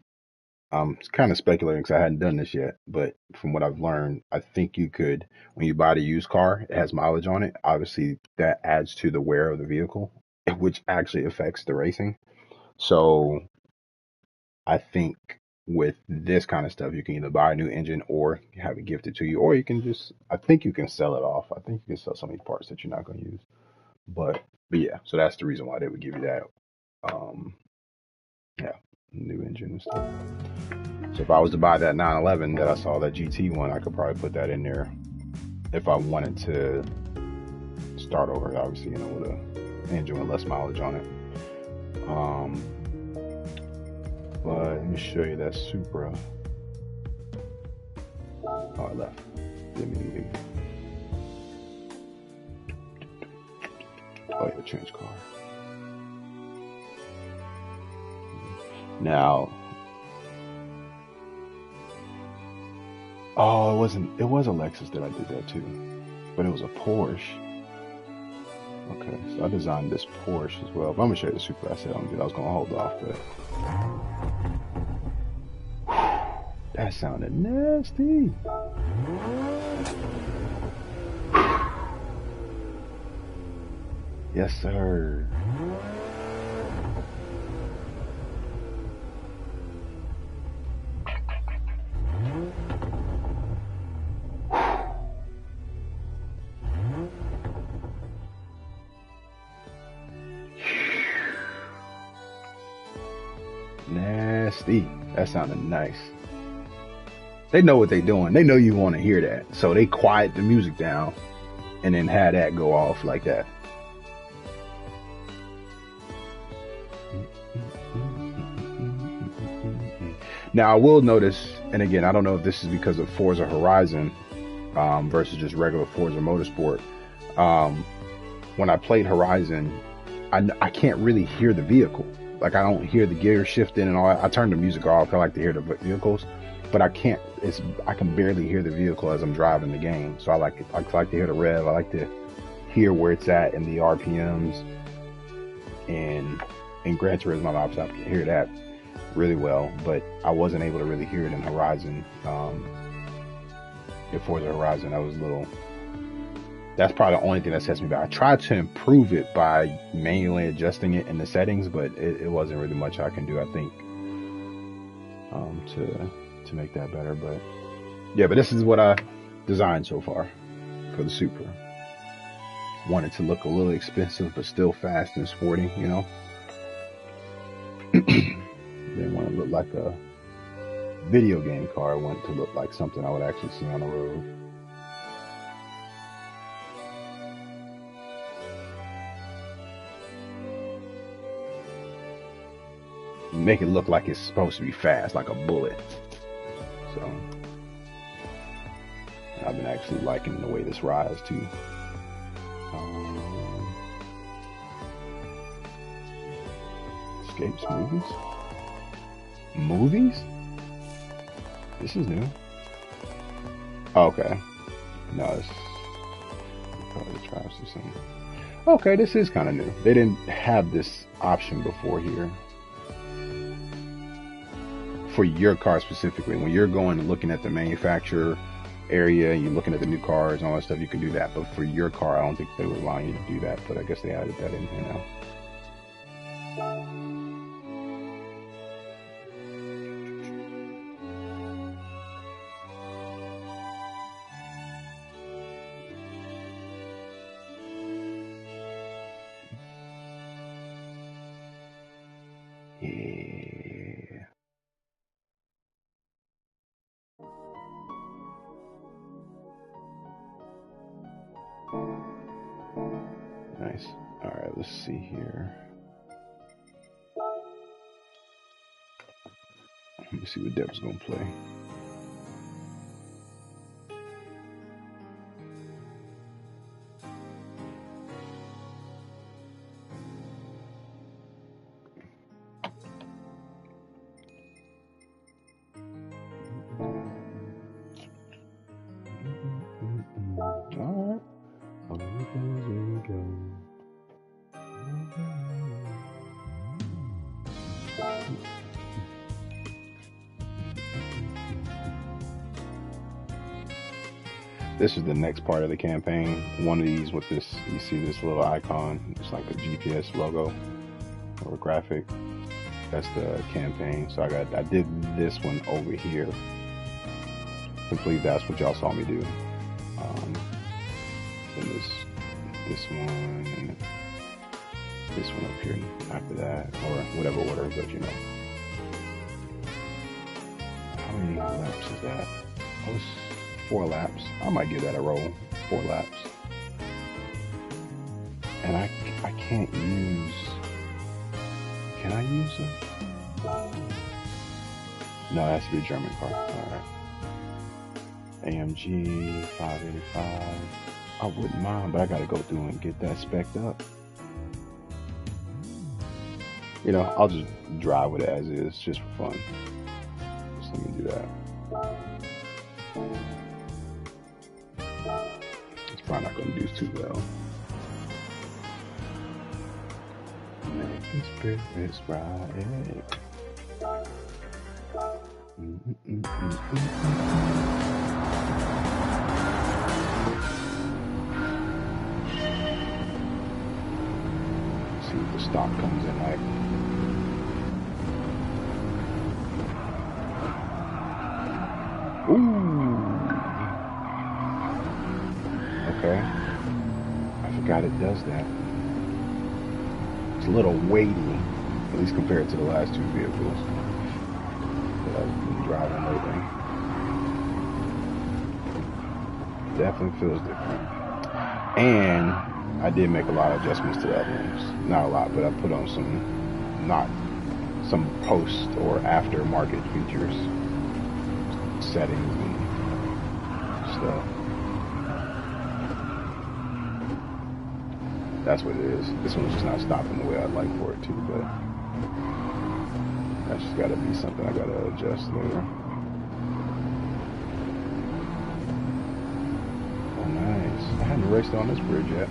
I'm kind of speculating because I hadn't done this yet, but from what I've learned, I think you could, when you buy the used car, it has mileage on it. Obviously, that adds to the wear of the vehicle, which actually affects the racing. So I think with this kind of stuff, you can either buy a new engine or have it gifted to you, or you can just, I think you can sell it off. I think you can sell some of these parts that you're not going to use. But yeah, so that's the reason why they would give you that. Yeah, new engine and stuff. So if I was to buy that 911 that I saw, that GT one, I could probably put that in there if I wanted to start over, obviously, with an engine with less mileage on it. But let me show you that Supra. Oh, I left. Didn't mean to leave. Oh, yeah, change car. Now, oh, it was a Lexus that I did that too, but it was a Porsche. Okay, so I designed this Porsche as well. But I'm gonna show you the Supra. I said I was gonna hold off, but that sounded nasty. Yes, sir. Nasty. That sounded nice. They know what they're doing. They know you want to hear that. So they quiet the music down and then have that go off like that. Now I will notice, and again, I don't know if this is because of Forza Horizon versus just regular Forza Motorsport. When I played Horizon, I can't really hear the vehicle. Like, I don't hear the gear shifting and all that. I turn the music off. I like to hear the vehicles. but I can't. I can barely hear the vehicle as I'm driving the game. So I like to hear the rev. I like to hear where it's at in the RPMs. And in Gran Turismo, I can hear that really well, but I wasn't able to really hear it in Horizon. In Forza Horizon, that's probably the only thing that sets me back. I tried to improve it by manually adjusting it in the settings, but it wasn't really much I can do, I think, to make that better. But yeah, but this is what I designed so far for the Supra. Wanted to look a little expensive, but still fast and sporty, you know. Didn't want to look like a video game car. I wanted to look like something I would actually see on the road. Make it look like it's supposed to be fast, like a bullet. So I've been actually liking the way this rides too. Escapes movies? This is new. Oh, okay. No, it's probably the Travis or something. Okay, this is kind of new. They didn't have this option before here. For your car specifically, when you're going and looking at the manufacturer area, you're looking at the new cars and all that stuff, you can do that. But for your car, I don't think they would allow you to do that. But I guess they added that in here now. Yeah. Nice. All right, let's see here. Let me see what Deb's gonna play. This is the next part of the campaign. One of these with this, you see this little icon. It's like a GPS logo or a graphic. That's the campaign. So I did this one over here. Hopefully that's what y'all saw me do. Then this one and this one up here after that, or whatever order, but you know. How many laps is that? Oh, it's 4 laps. I might give that a roll. 4 laps. And I can't use. Can I use it? No, it has to be a German car. Alright. AMG 585. I wouldn't mind, but I gotta go through and get that spec'd up. You know, I'll just drive with it as is, just for fun. So let me do that. It's probably not gonna do too well. Make the spirits right. See what the stock comes in like. Ooh. Okay. I forgot it does that. It's a little weighty, at least compared to the last 2 vehicles that I've been driving lately. Definitely feels different. And I did make a lot of adjustments to the other ones. Not a lot, but I put on some post or aftermarket features, settings and stuff. That's what it is. This one's just not stopping the way I'd like for it to, but that's just gotta be something I gotta adjust later. I hadn't raced on this bridge yet.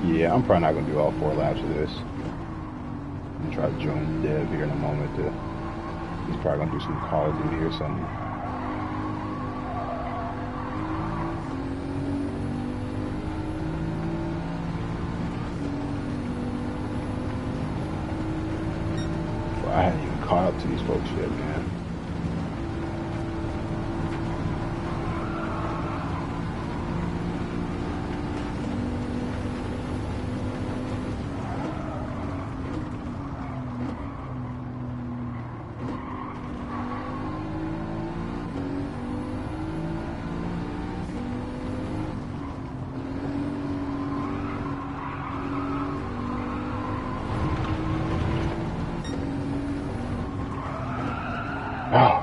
Yeah, I'm probably not going to do all 4 laps of this. I'm going to try to join Dev here in a moment. He's probably going to do some Call of Duty or something. Well, I hadn't even caught up to these folks yet, man. Oh.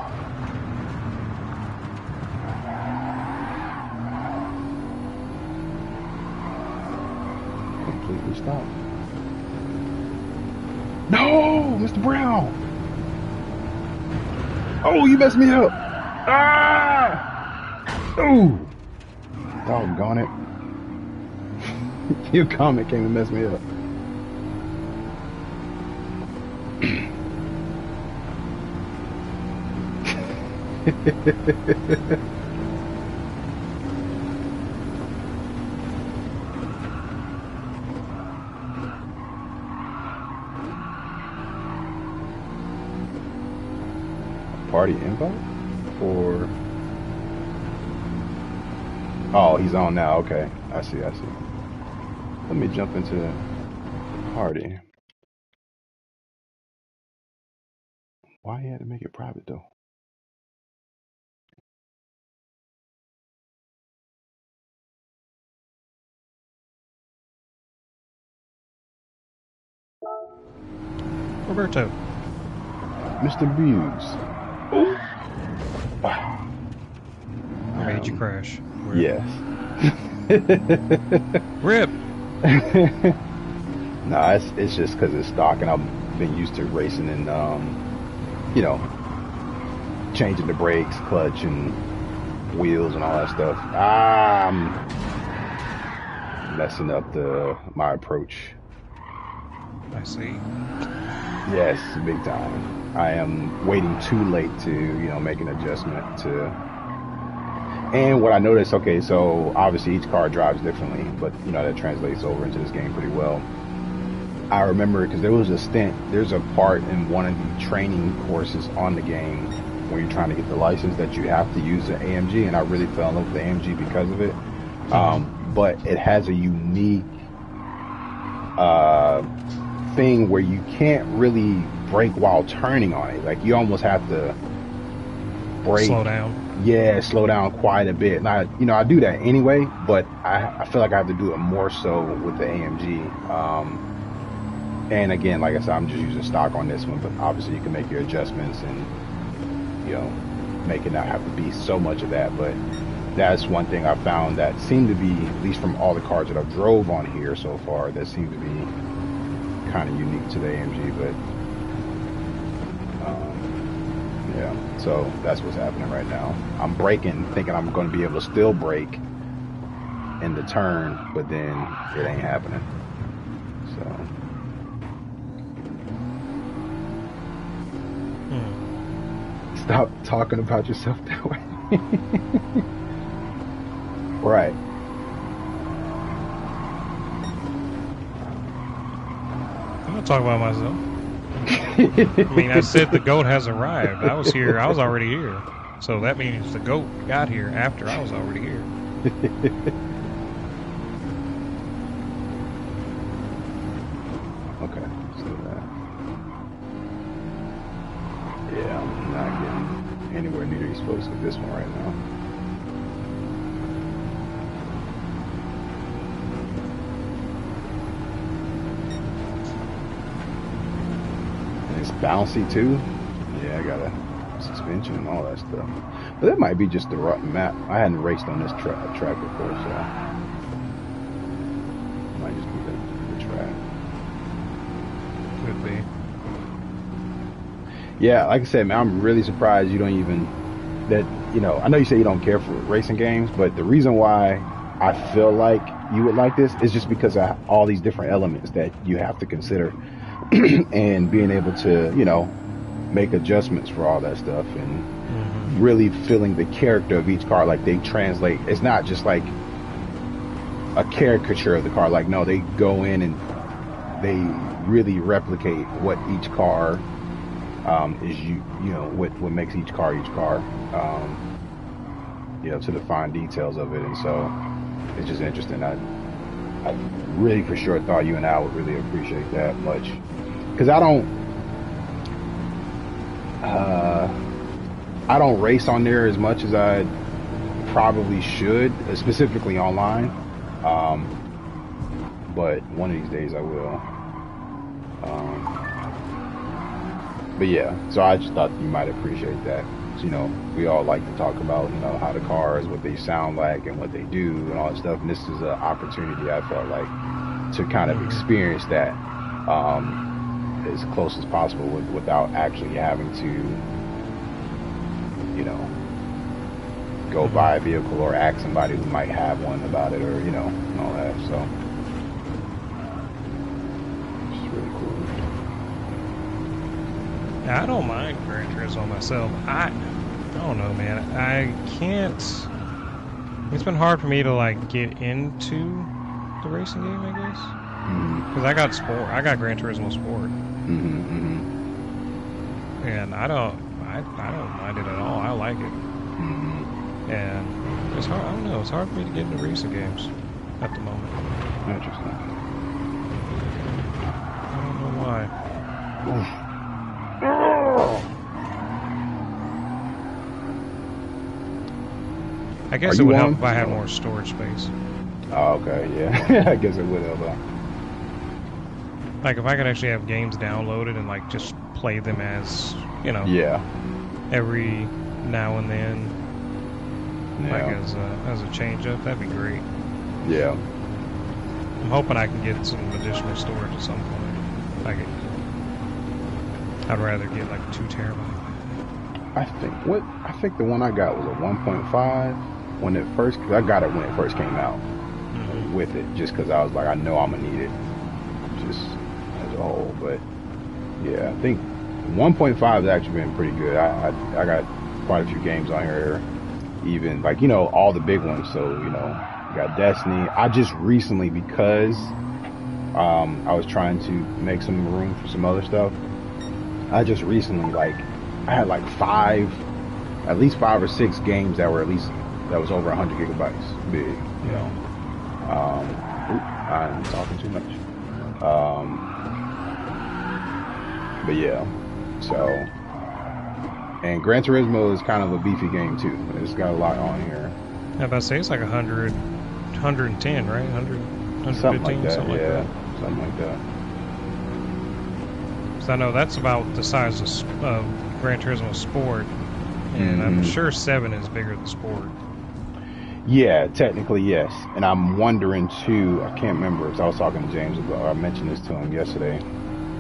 Completely stopped. No, Mr. Brown. Oh, you messed me up. Ah! Oh, doggone it. Your comment came and messed me up. Party invite? Or oh, he's on now. Okay, I see. Let me jump into the party. Why you had to make it private though? Roberto. Mr. Buggs. Oh. Wow. Made you crash. Rip. Yes. Rip. Nah, it's just because it's stock, and I've been used to racing and you know, changing the brakes, clutch, and wheels and all that stuff. I'm messing up my approach. I see. Yes, big time. I am waiting too late to, make an adjustment to. And what I noticed, okay, so obviously each car drives differently, but that translates over into this game pretty well. I remember because there's a part in one of the training courses on the game where you're trying to get the license that you have to use the AMG, and I really fell in love with the AMG because of it. But it has a unique thing where you can't really brake while turning on it. Like you almost have to brake. Slow down. Yeah, slow down quite a bit. Now, I do that anyway, but I feel like I have to do it more so with the AMG. And again, like I said, I'm just using stock on this one, but obviously you can make your adjustments and, make it not have to be so much of that. But that's one thing I found that seemed to be, at least from all the cars that I've drove on here so far, that seemed to be kind of unique to the AMG. But yeah, so that's what's happening right now. I'm braking, thinking I'm going to be able to still brake in the turn, but then it ain't happening. So stop talking about yourself that way. Right. I'm not talking about myself. I mean, I said the goat has arrived. I was already here. So that means the goat got here after I was already here. Okay, let's do that. Yeah, I'm not getting anywhere near these folks with this one right now. And it's bouncy too. Yeah, I gotta suspension and all that stuff. But that might be just the map. I hadn't raced on this track before, so it might just be the track. Could be. Yeah, like I said, man, I'm really surprised you don't even that. You know, I know you say you don't care for racing games, but the reason why I feel like you would like this is just because of all these different elements that you have to consider, and being able to, you know, make adjustments for all that stuff, and really feeling the character of each car. Like they translate. It's not just like a caricature of the car. Like no, they go in and they really replicate what each car is. You know what makes each car. You know, to the fine details of it, and so it's just interesting. I really for sure thought you and I would really appreciate that much, because I don't race on there as much as I probably should, specifically online. But one of these days I will. But yeah, so I just thought you might appreciate that. You know, we all like to talk about, you know, how the cars, what they sound like and what they do and all that stuff. And this is an opportunity I felt like to kind of experience that as close as possible without actually having to, you know, go buy a vehicle or ask somebody who might have one about it, or, you know, and all that. So it's really cool. Yeah, I don't mind Gran Turismo myself. I don't know, man. I can't. It's been hard for me to like get into the racing game, I guess, because I got Sport. I got Gran Turismo Sport, and I don't mind it at all. I like it, and it's hard. I don't know. It's hard for me to get into racing games at the moment. Interesting. I don't know why. I guess it would help if I had more storage space. Oh, okay, yeah. I guess it would help. Like if I could actually have games downloaded and like just play them as, you know, every now and then, like as a change up, that'd be great. Yeah. I'm hoping I can get some additional storage at some point. I'd rather get like 2 terabyte. I think the one I got was a 1.5 when it first, because I got it when it first came out with it, just because I was like, I know I'm gonna need it, just as a whole. But yeah, I think 1.5 has actually been pretty good. I got quite a few games on here, even like, you know, all the big ones. So, you know, got Destiny. I just recently, because I was trying to make some room for some other stuff, I just recently, like, I had like at least 5 or 6 games that were that was over 100 gigabytes big, you know. I'm talking too much. But yeah, so, and Gran Turismo is kind of a beefy game too. It's got a lot on here. Yeah, I was about to say it's like 100, 110, right? 100, 115, something like that. Something like that. So I know that's about the size of Gran Turismo Sport, and I'm sure 7 is bigger than Sport. Yeah, technically yes. And I'm wondering too, I can't remember, because I was talking to James about, I mentioned this to him yesterday.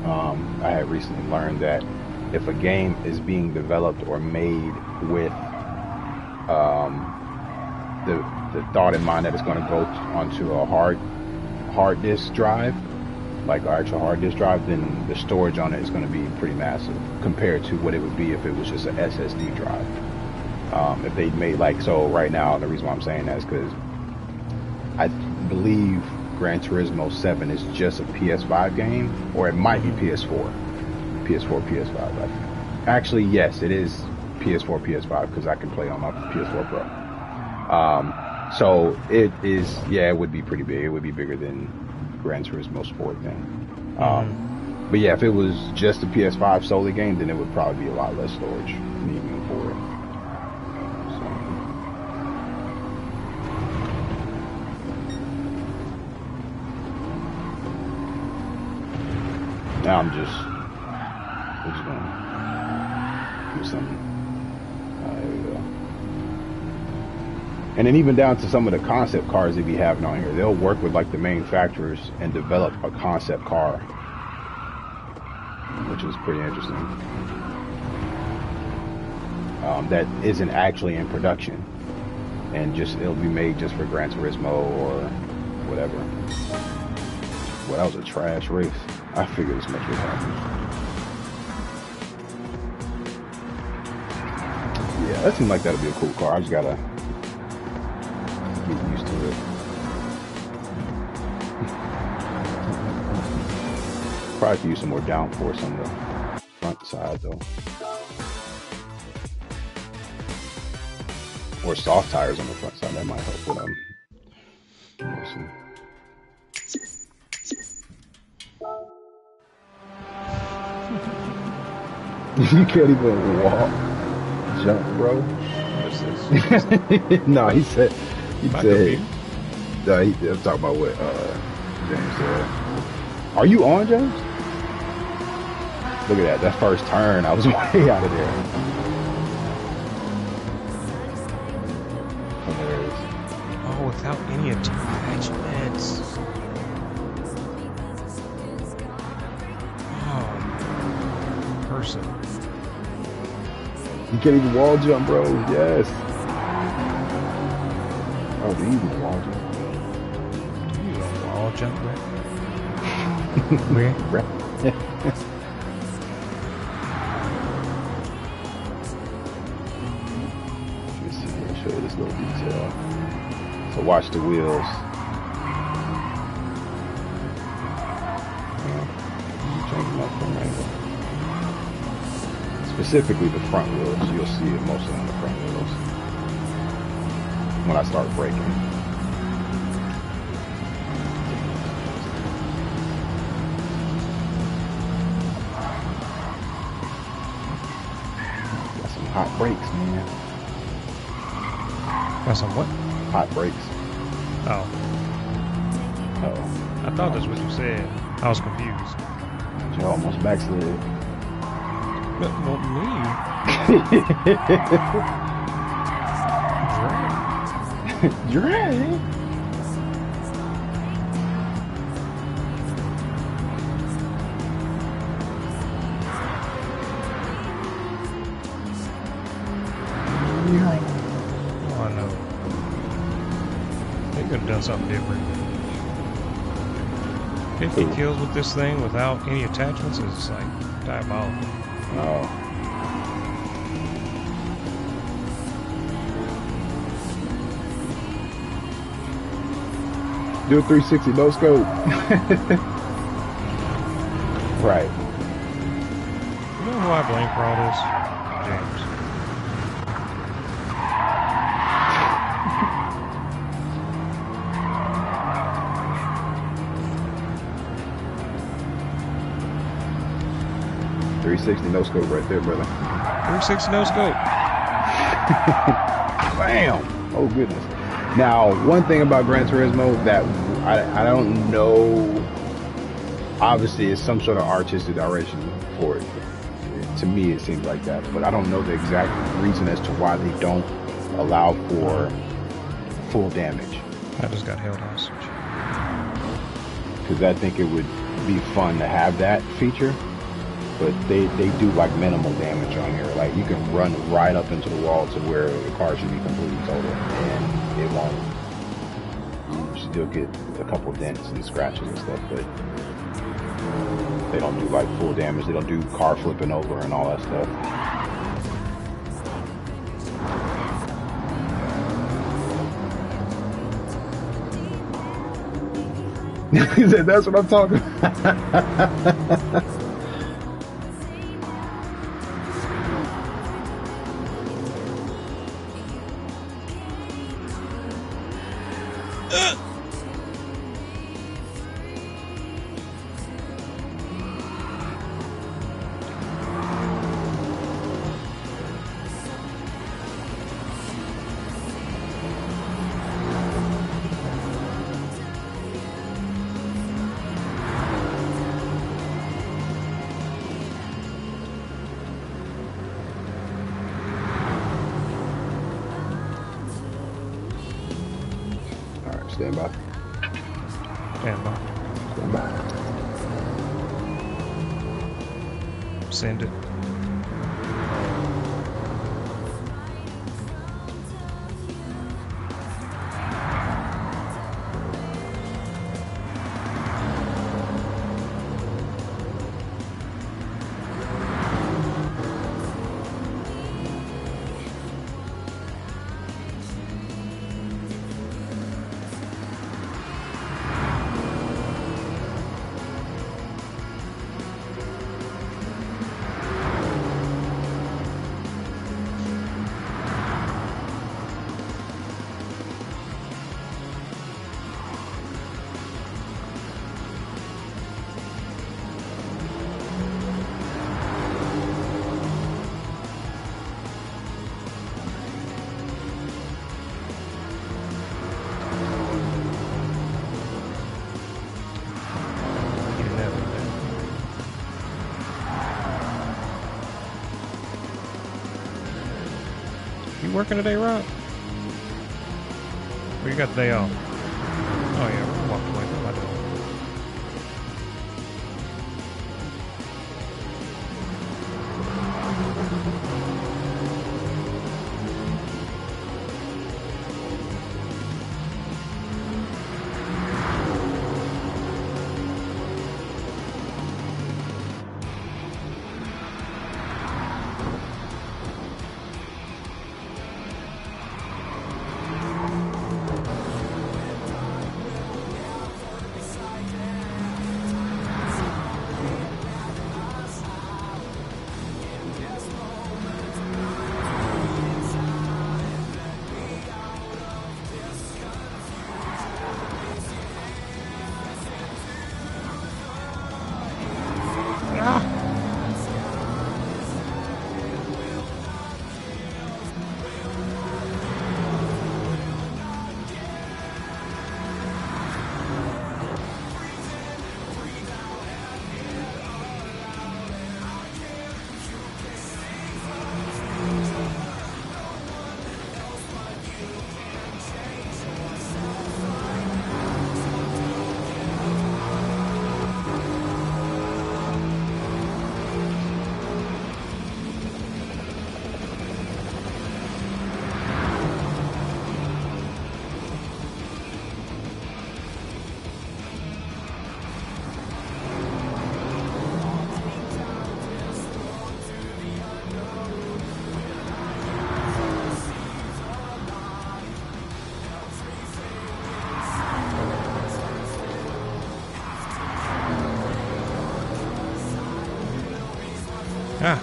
I had recently learned that if a game is being developed or made with the thought in mind that it's going to go onto a hard disk drive, like an actual hard disk drive, then the storage on it is going to be pretty massive compared to what it would be if it was just an SSD drive. If they made, like, so right now, the reason why I'm saying that is because I believe Gran Turismo 7 is just a PS5 game, or it might be PS4, PS5. Actually, yes, it is PS4, PS5, because I can play on my PS4 Pro. So it is, yeah, it would be pretty big. It would be bigger than Gran Turismo Sport then. But yeah, if it was just a PS5 solely game, then it would probably be a lot less storage needing for it. Now we're just gonna do something And then even down to some of the concept cars they be having on here, they'll work with like the manufacturers and develop a concept car, which is pretty interesting. That isn't actually in production, and just it'll be made just for Gran Turismo or whatever. Well, that was a trash race. I figured this much would happen. Yeah, that seems like that'll be a cool car. I just gotta get used to it. Probably could use some more downforce on the front side though. Or soft tires on the front side. That might help with motion. You can't even walk. Jump, bro. What's this? No, he said, I'm talking about what James said. Are you on, James? Look at that first turn, I was way out of there. Hilarious. Oh, without any attachments. Oh, person. You can't even wall jump, bro. Yes. Oh, do you even wall jump? You don't wall jump, right? Where? Let's see, I'll show you this little detail. So watch the wheels. Changing up from angle. Specifically the front wheels. You'll see it mostly on the front wheels when I start braking. Got some hot brakes, man. Got some what? Hot brakes. Oh. Oh. I thought that's what you said. I was confused. You almost backslid. But not me. Drag. Oh, I know. They could have done something different. 50 kills with this thing without any attachments is like diabolical. Oh. Do a 360 no scope. Right. You know who I blame for all this? James. 360 no scope right there, brother. 360 no scope. Bam! Oh goodness. Now, one thing about Gran Turismo that I don't know, obviously it's some sort of artistic direction for it. To me, it seems like that, but I don't know the exact reason as to why they don't allow for full damage. I just got held hostage. Because I think it would be fun to have that feature. But they do like minimal damage on here. Like you can run right up into the wall to where the car should be completely total, and it won't. You still get a couple dents and scratches and stuff, but they don't do like full damage. They don't do car flipping over and all that stuff. He said, "That's what I'm talking about." Stand by. Stand by. Stand by. Send it. You working today, Rob? Or you got the day off? Oh yeah, we walked away. What am I doing? Ah.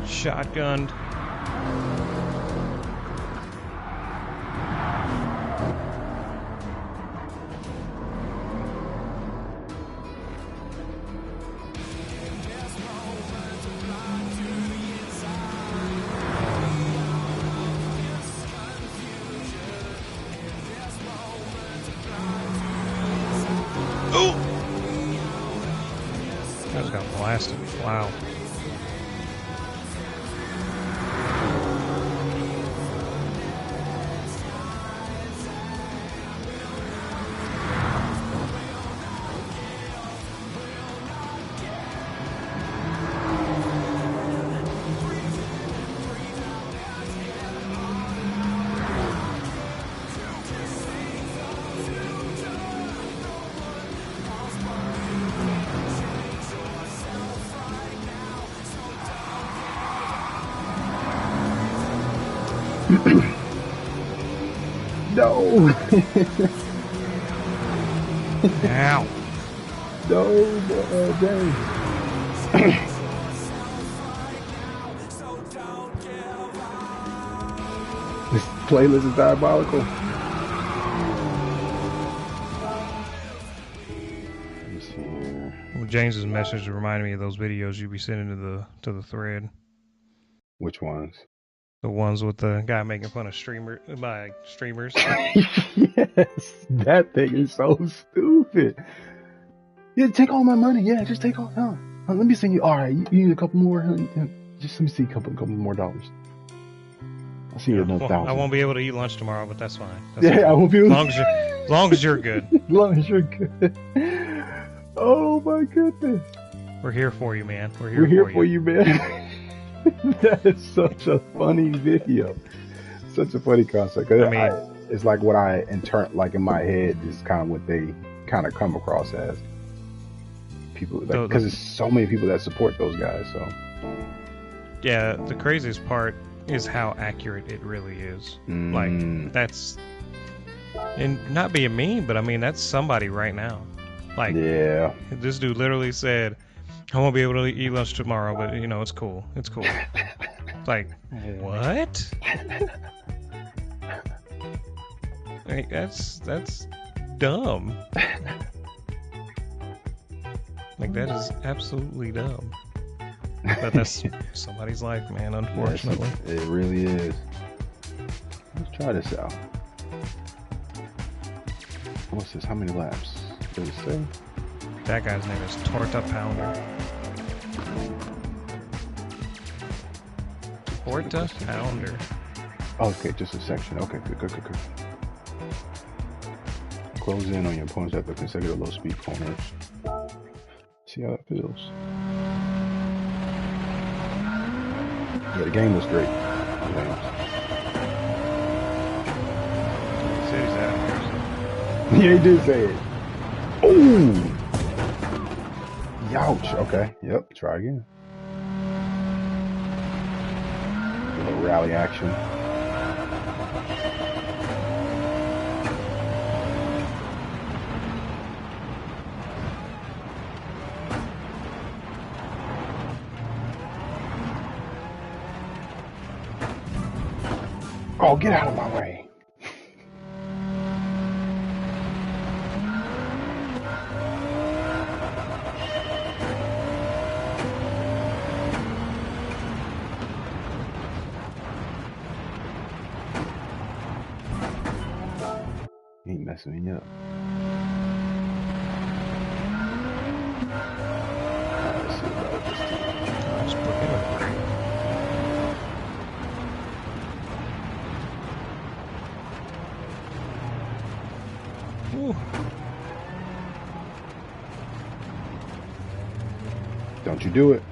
Shotgunned. Oh! That just got blasted. Wow. No. Ow. No, James. This playlist is diabolical. Let me see here. Well, James's message reminded me of those videos you be sending to the thread. Which ones? The ones with the guy making fun of streamers. Yes, that thing is so stupid. Yeah, take all my money. Yeah, just take all. Let me send you. All right, you need a couple more. Just let me see a couple more dollars. I'll see you another 1,000. I won't be able to eat lunch tomorrow, but that's fine. Fine. I won't be able to. As long as you're good. As long as you're good. Oh my goodness. We're here for you, man. We're here for you, man. That is such a funny video. Such a funny concept. I mean, it's like what I like in my head is kind of what they kind of come across as. People, because there's so many people that support those guys. So yeah, the craziest part is how accurate it really is. Like that's, and not being mean, but I mean that's somebody right now. Like, yeah, this dude literally said, "I won't be able to eat lunch tomorrow, but you know it's cool. It's cool." Like, what? Like, that's dumb. Like, that is absolutely dumb. But that's somebody's life, man, unfortunately. Yes, it really is. Let's try this out. What's this? How many laps? Does it say? That guy's name is Torta Pounder. Torta Pounder. Oh, okay, just a section. Okay, good. Close in on your opponents after consecutive low speed corners. See how that feels. Yeah, the game was great. He said he's out of here. Yeah, he did say it. Oh! Youch. Okay. Yep. Try again. A little rally action. Oh, get out of my way. He ain't messing me up. Let's see about this team. Let's put him up. Ooh. Don't you do it.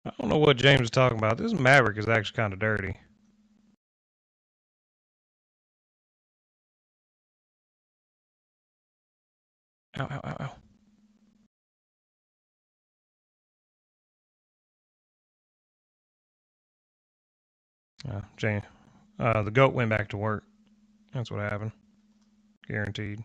I don't know what James is talking about. This Maverick is actually kind of dirty. Ow, ow, ow, ow. James, the goat went back to work. That's what happened. Guaranteed.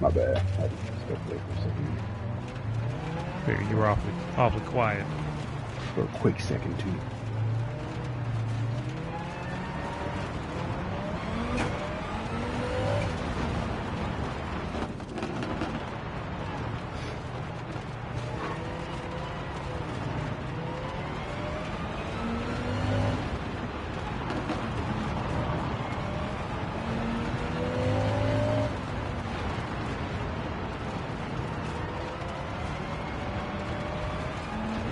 My bad. I had to step away for a second. Figured you were awfully quiet. For a quick second, too.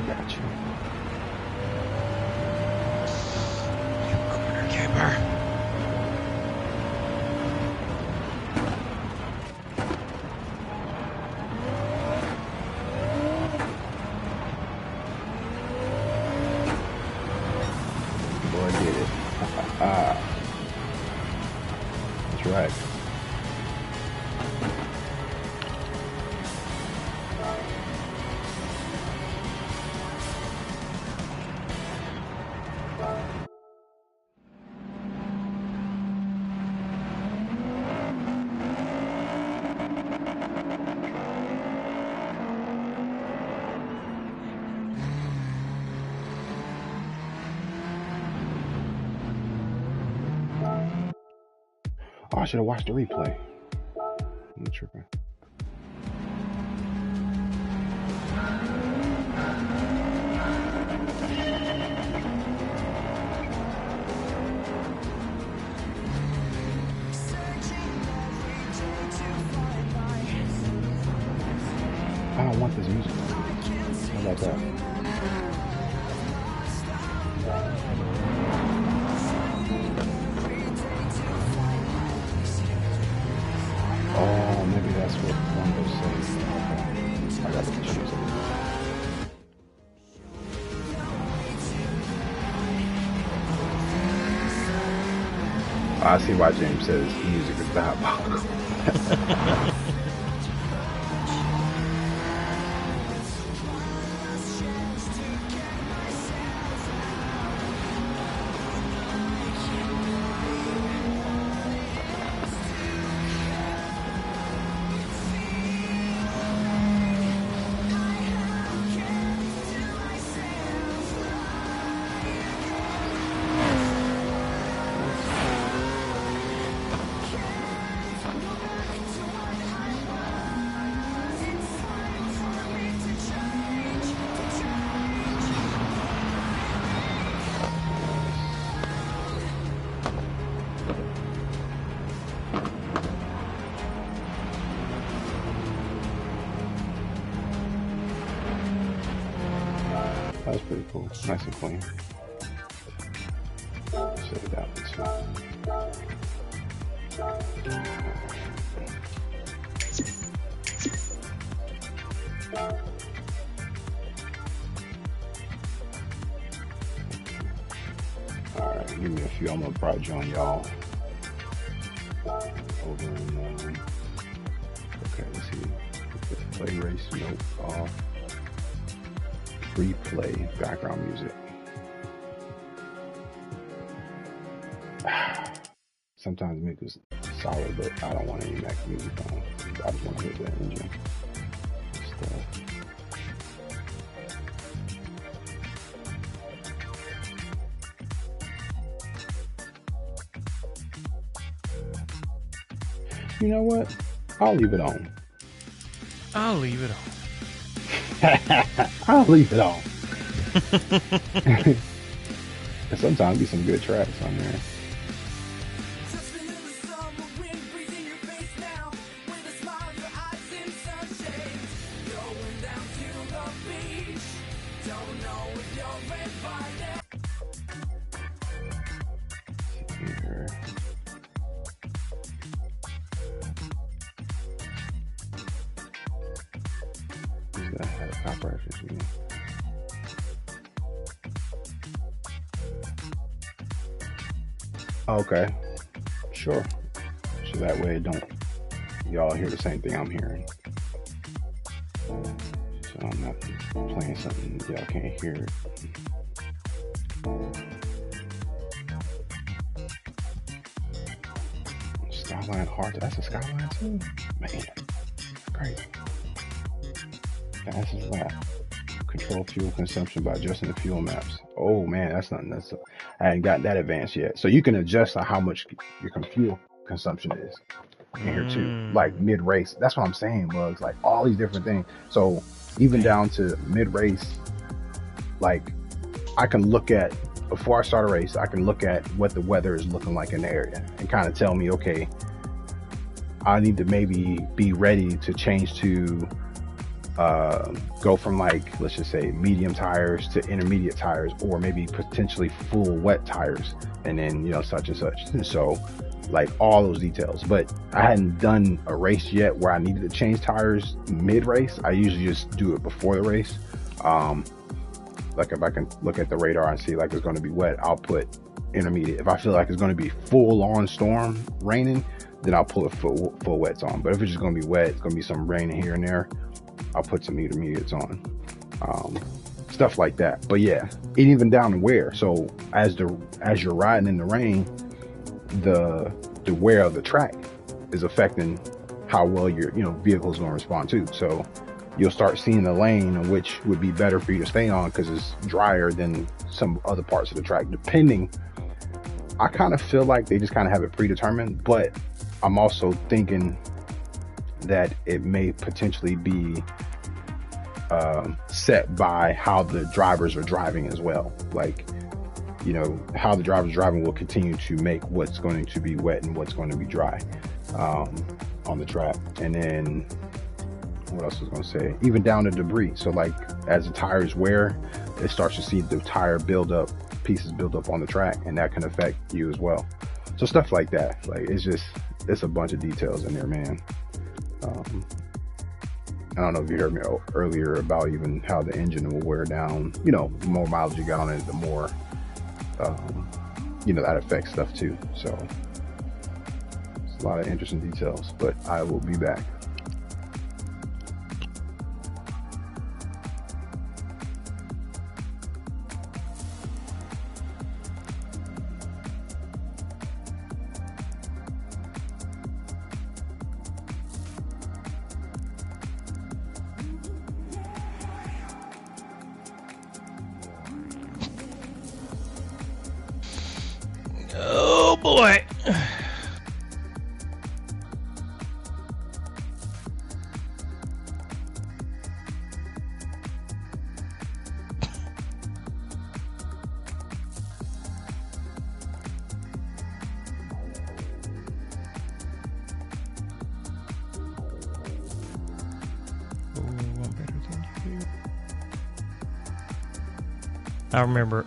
Gotcha. Corner camper. Boy, I did it. That's right. Oh, I should have watched the replay. I'm tripping. I don't want this music. How about that? Oh, maybe that's what one was saying. Okay. I got the issues. I see why James says music is diabolical. That was pretty cool. Nice and clean. Save that one too. Alright, give me a few. I'm gonna probably join y'all over in okay, let's see. Play race, nope, off. Replay background music. Sometimes make this solid, but I don't want any Mac music on. I just want to hear the engine stuff. You know what? I'll leave it on. I'll leave it on. I'll leave it on. And sometimes be some good tracks on there. Here. That had a copyright issue. Okay, sure. So that way, don't y'all hear the same thing I'm hearing. So I'm not playing something y'all can't hear it. Skyline Heart. That's a Skyline too, man. crazy. Gas is lap. Control fuel consumption by adjusting the fuel maps. Oh man, that's not that's. I hadn't got that advanced yet. So you can adjust how much your fuel consumption is in here too, like mid race. That's what I'm saying, Bugs. Like all these different things. So even down to mid race, like I can look at before I start a race, I can look at what the weather is looking like in the area and kind of tell me, okay, I need to maybe be ready to change to go from like, let's just say medium tires to intermediate tires, or maybe potentially full wet tires, and then, you know, such and such. And so like all those details, but I hadn't done a race yet where I needed to change tires mid race. I usually just do it before the race. Like if I can look at the radar and see like it's going to be wet, I'll put intermediate. If I feel like it's going to be full on storm raining, then I'll pull full wets on. But if it's just going to be wet, it's going to be some rain here and there, I'll put some intermediates on. Stuff like that. But yeah, it even down to wear. So as you're riding in the rain, the wear of the track is affecting how well your vehicle is going to respond to. So you'll start seeing the lane which would be better for you to stay on because it's drier than some other parts of the track, depending. I kind of feel like they just kind of have it predetermined, but I'm also thinking that it may potentially be set by how the drivers are driving as well. Like, you know, how the drivers driving will continue to make what's going to be wet and what's going to be dry on the track. And then what else was I going to say? Even down to debris. So like as the tires wear, it starts to see the tire pieces build up on the track, and that can affect you as well. So stuff like that. Like it's a bunch of details in there, man. I don't know if you heard me earlier about even how the engine will wear down. You know, the more mileage you got on it, the more, that affects stuff too. So it's a lot of interesting details, but I will be back. Oh boy. I remember,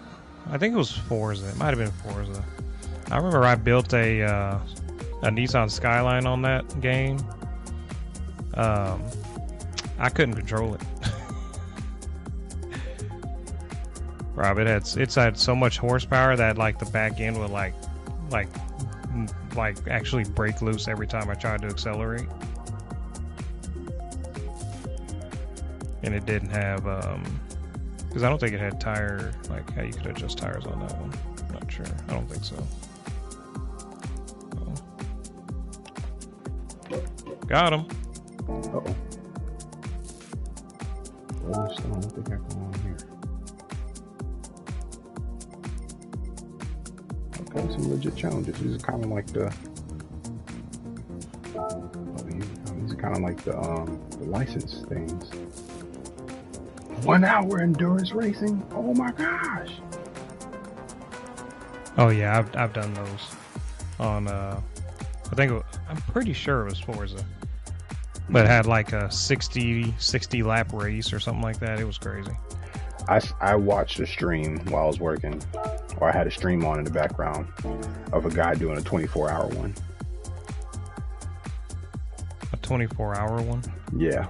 I think it was Forza. It might have been Forza. I remember I built a Nissan Skyline on that game. I couldn't control it. Rob, it's had so much horsepower that like the back end would like actually break loose every time I tried to accelerate. And it didn't have because I don't think it had tire, like how you could adjust tires on that one. I'm not sure. I don't think so. Got him. Uh-oh. Rolling Stone, what the heck going on here? Okay, some legit challenges. These are kind of like the license things. 1 hour endurance racing. Oh my gosh. Oh yeah, I've done those on I'm pretty sure it was Forza, but it had like a 60 lap race or something like that. It was crazy. I watched a stream while I was working, or I had a stream on in the background of a guy doing a 24-hour one. A 24-hour one? Yeah.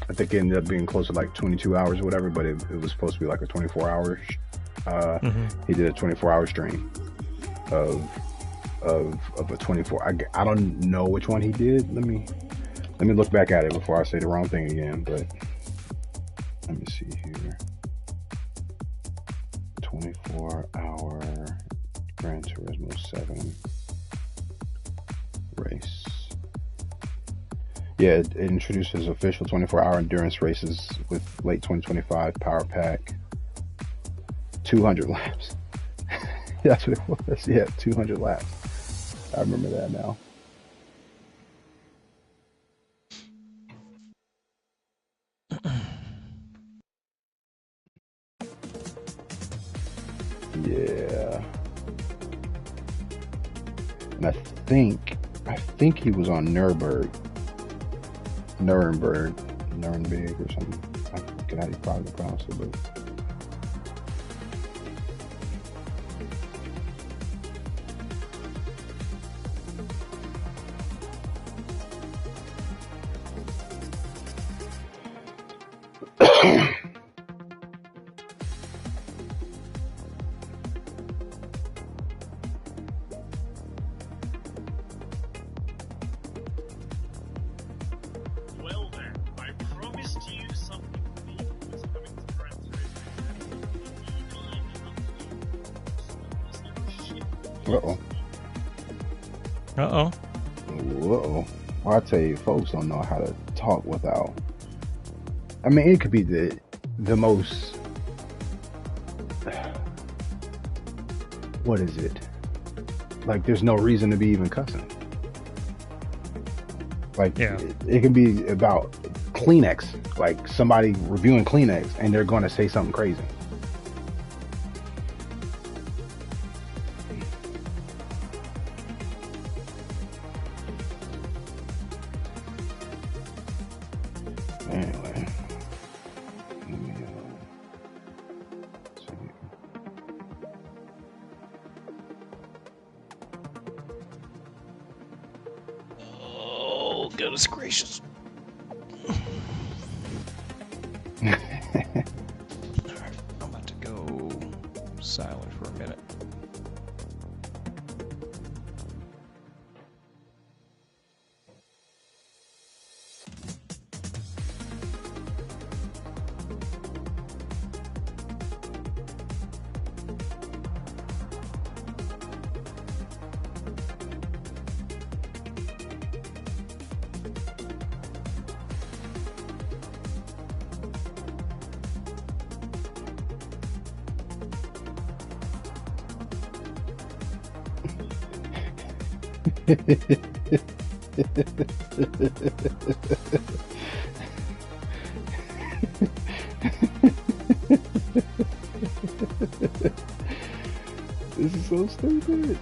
I think it ended up being close to like 22 hours or whatever, but it was supposed to be like a 24-hour. He did a 24-hour stream of a 24. I don't know which one he did. Let me look back at it before I say the wrong thing again. But let me see here. 24-hour Gran Turismo 7 race. Yeah, it introduces official 24-hour endurance races with late 2025 Power Pack. 200 laps. That's what it was. Yeah, 200 laps. I remember that now. Yeah. And I think he was on Nuremberg or something. I forget how you probably pronounce it, but Well then, I promised you something new was coming to Gran Turismo. uh-oh. Uh-oh. Well, I tell you, folks don't know how to talk without. I mean, it could be the most. What is it? Like, there's no reason to be even cussing. Like, Yeah. it can be about Kleenex, like somebody reviewing Kleenex, and they're going to say something crazy. Anyway, let me, see. Oh, goodness gracious. Alright, I'm about to go silent for a minute. This is so stupid.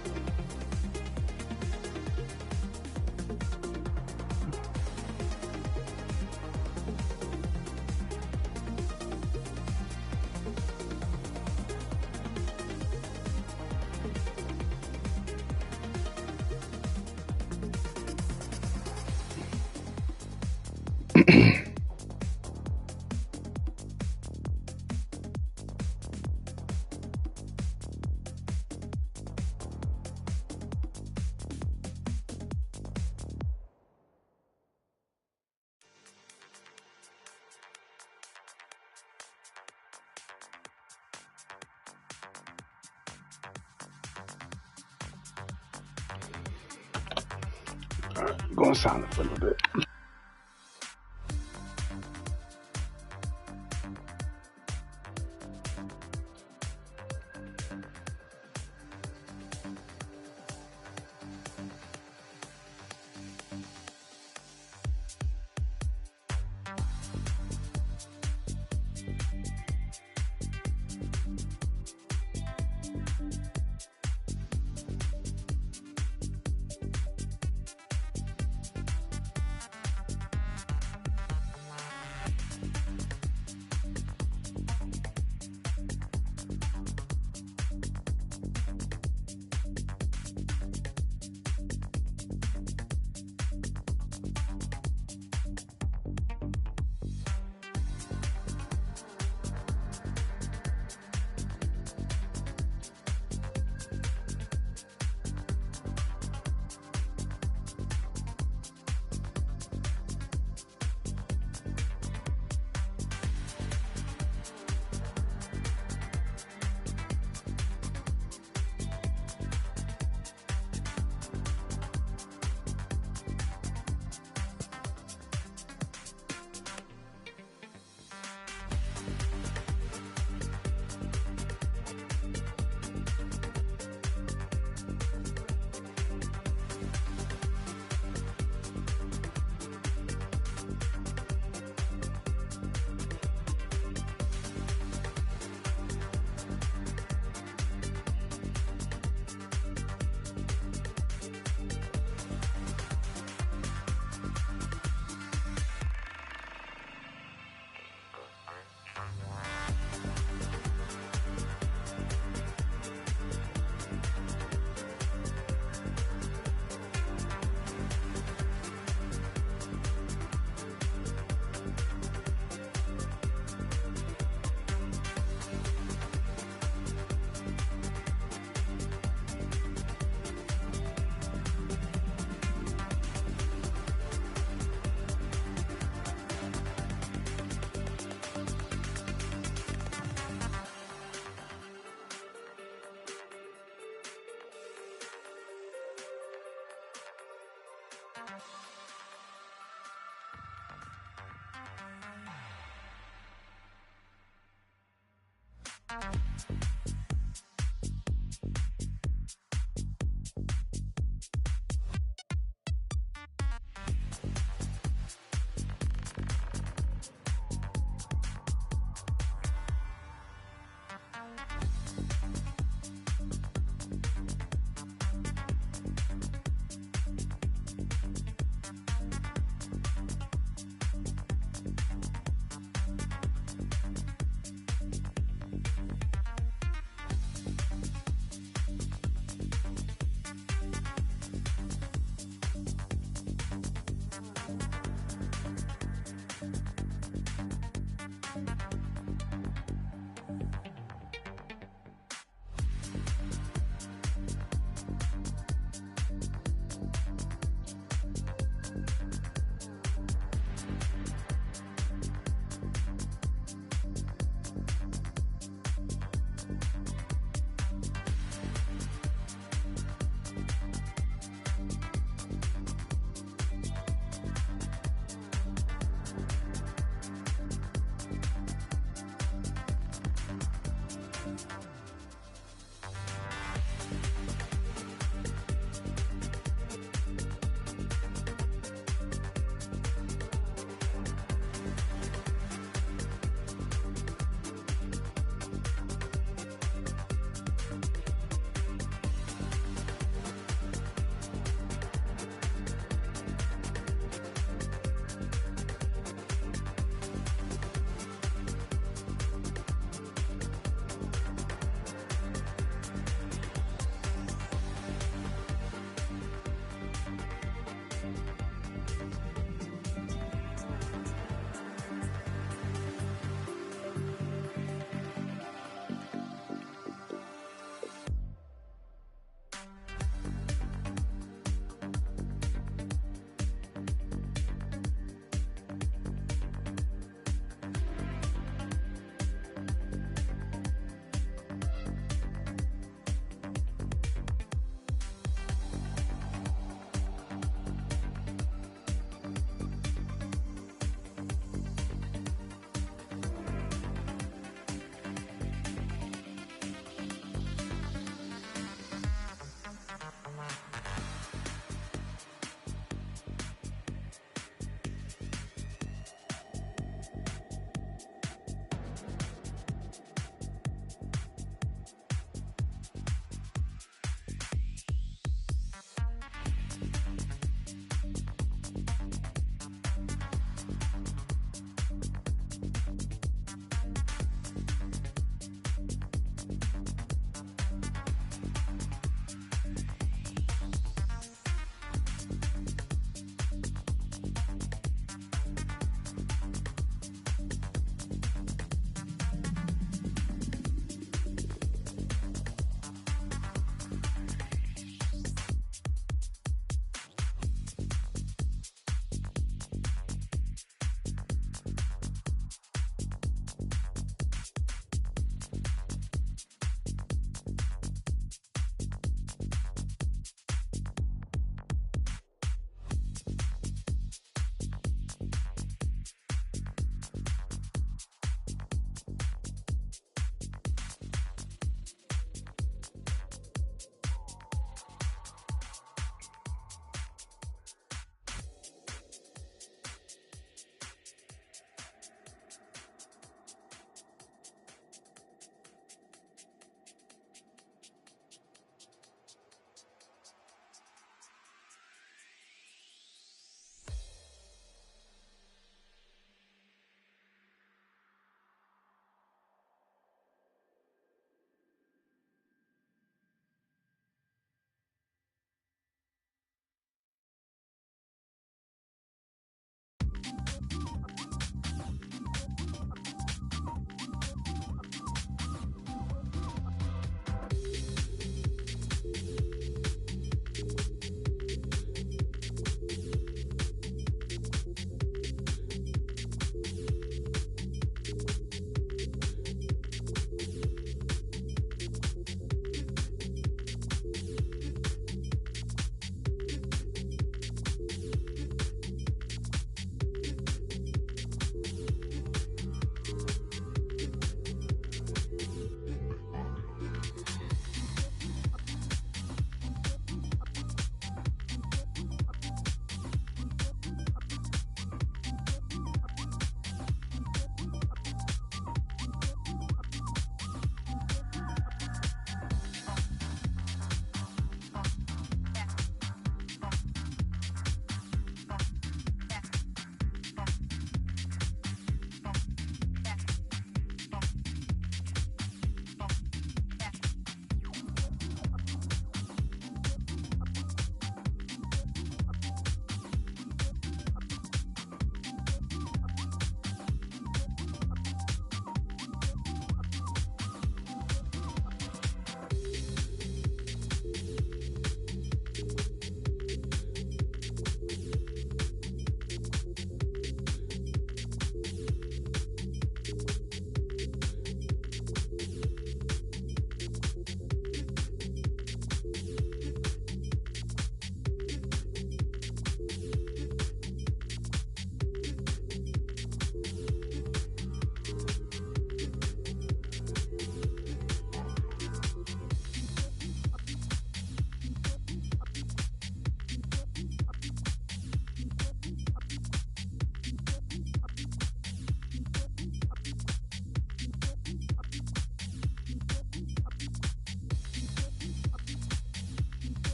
Alright, going silent for a little bit.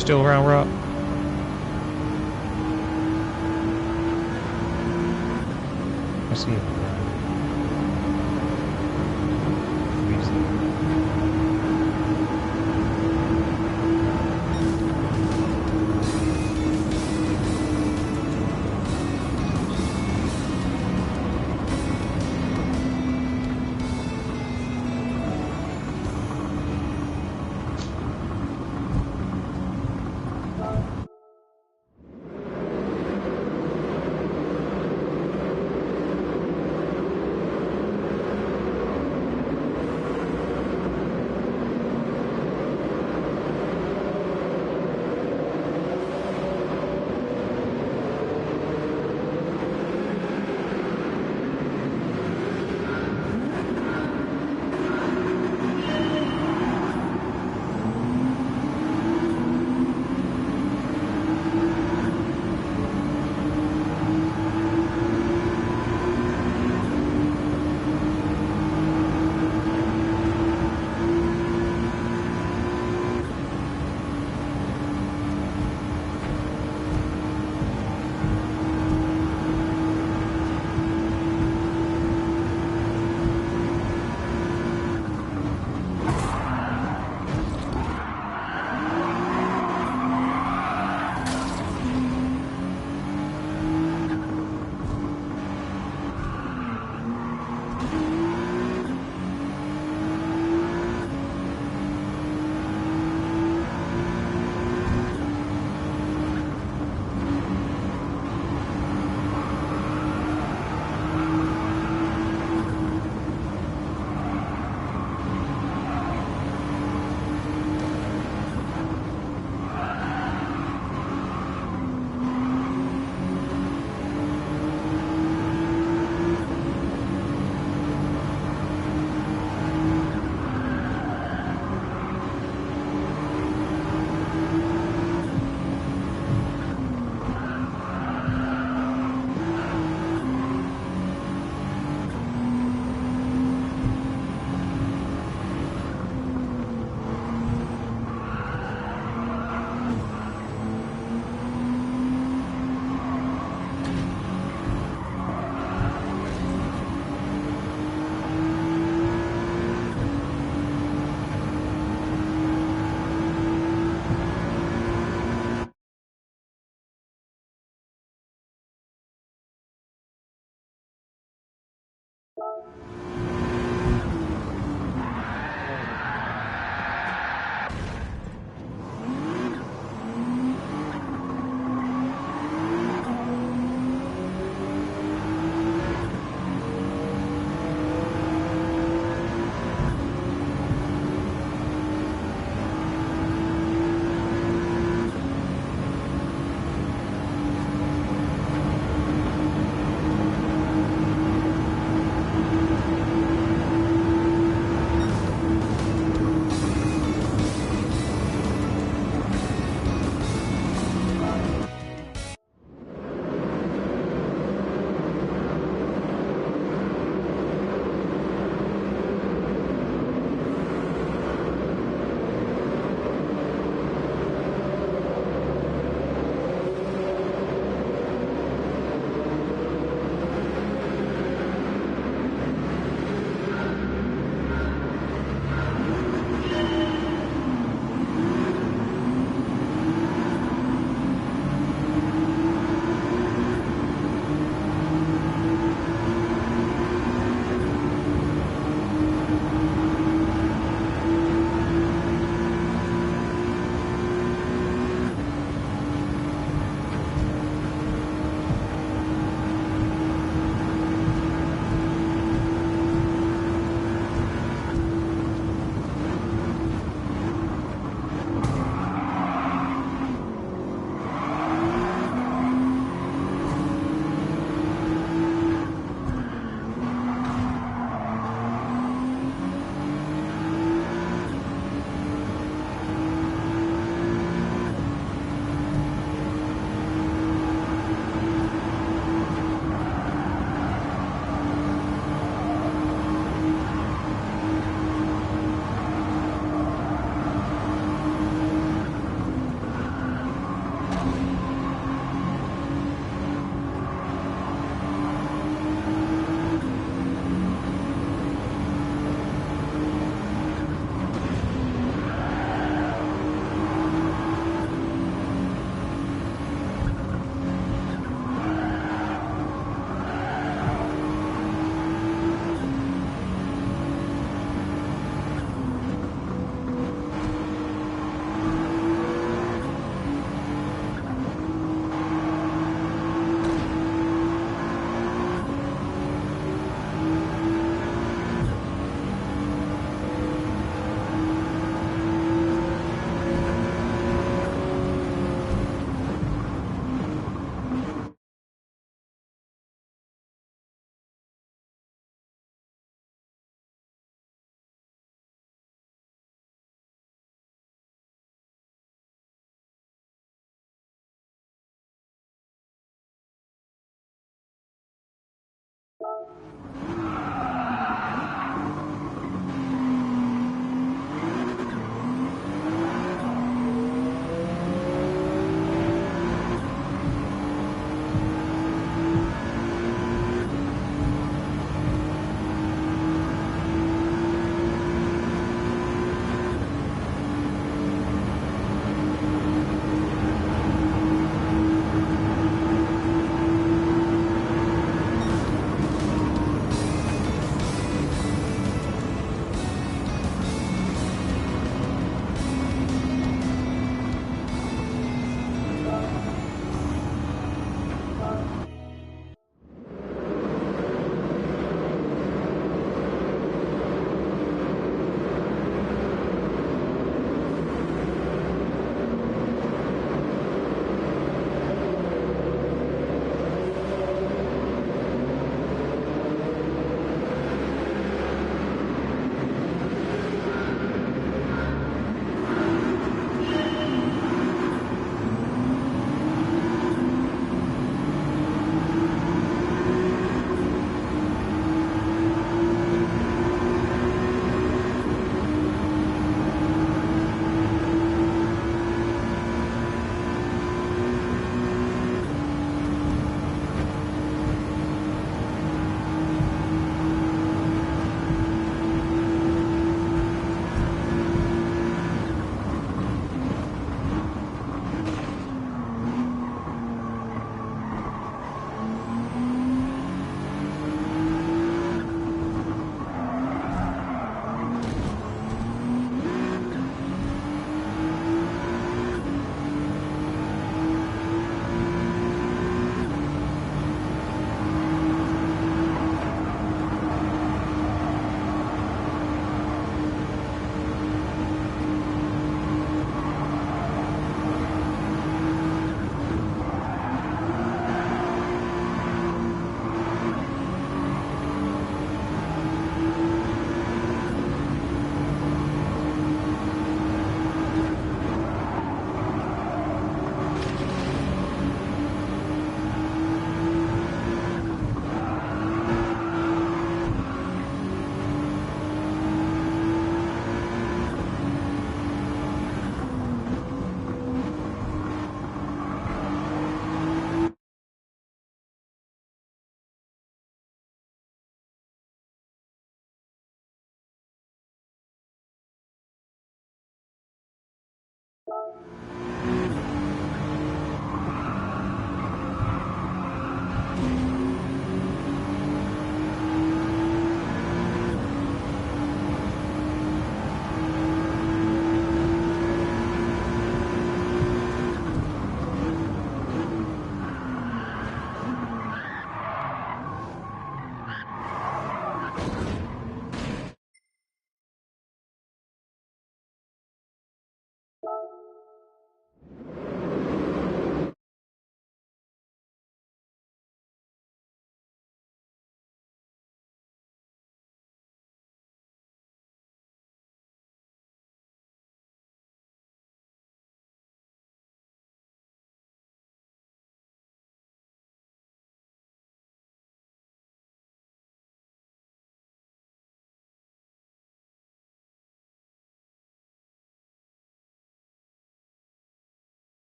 Still around, Rob? I see him.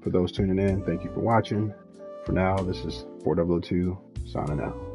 for those tuning in. Thank you for watching. For now, this is 4002 signing out.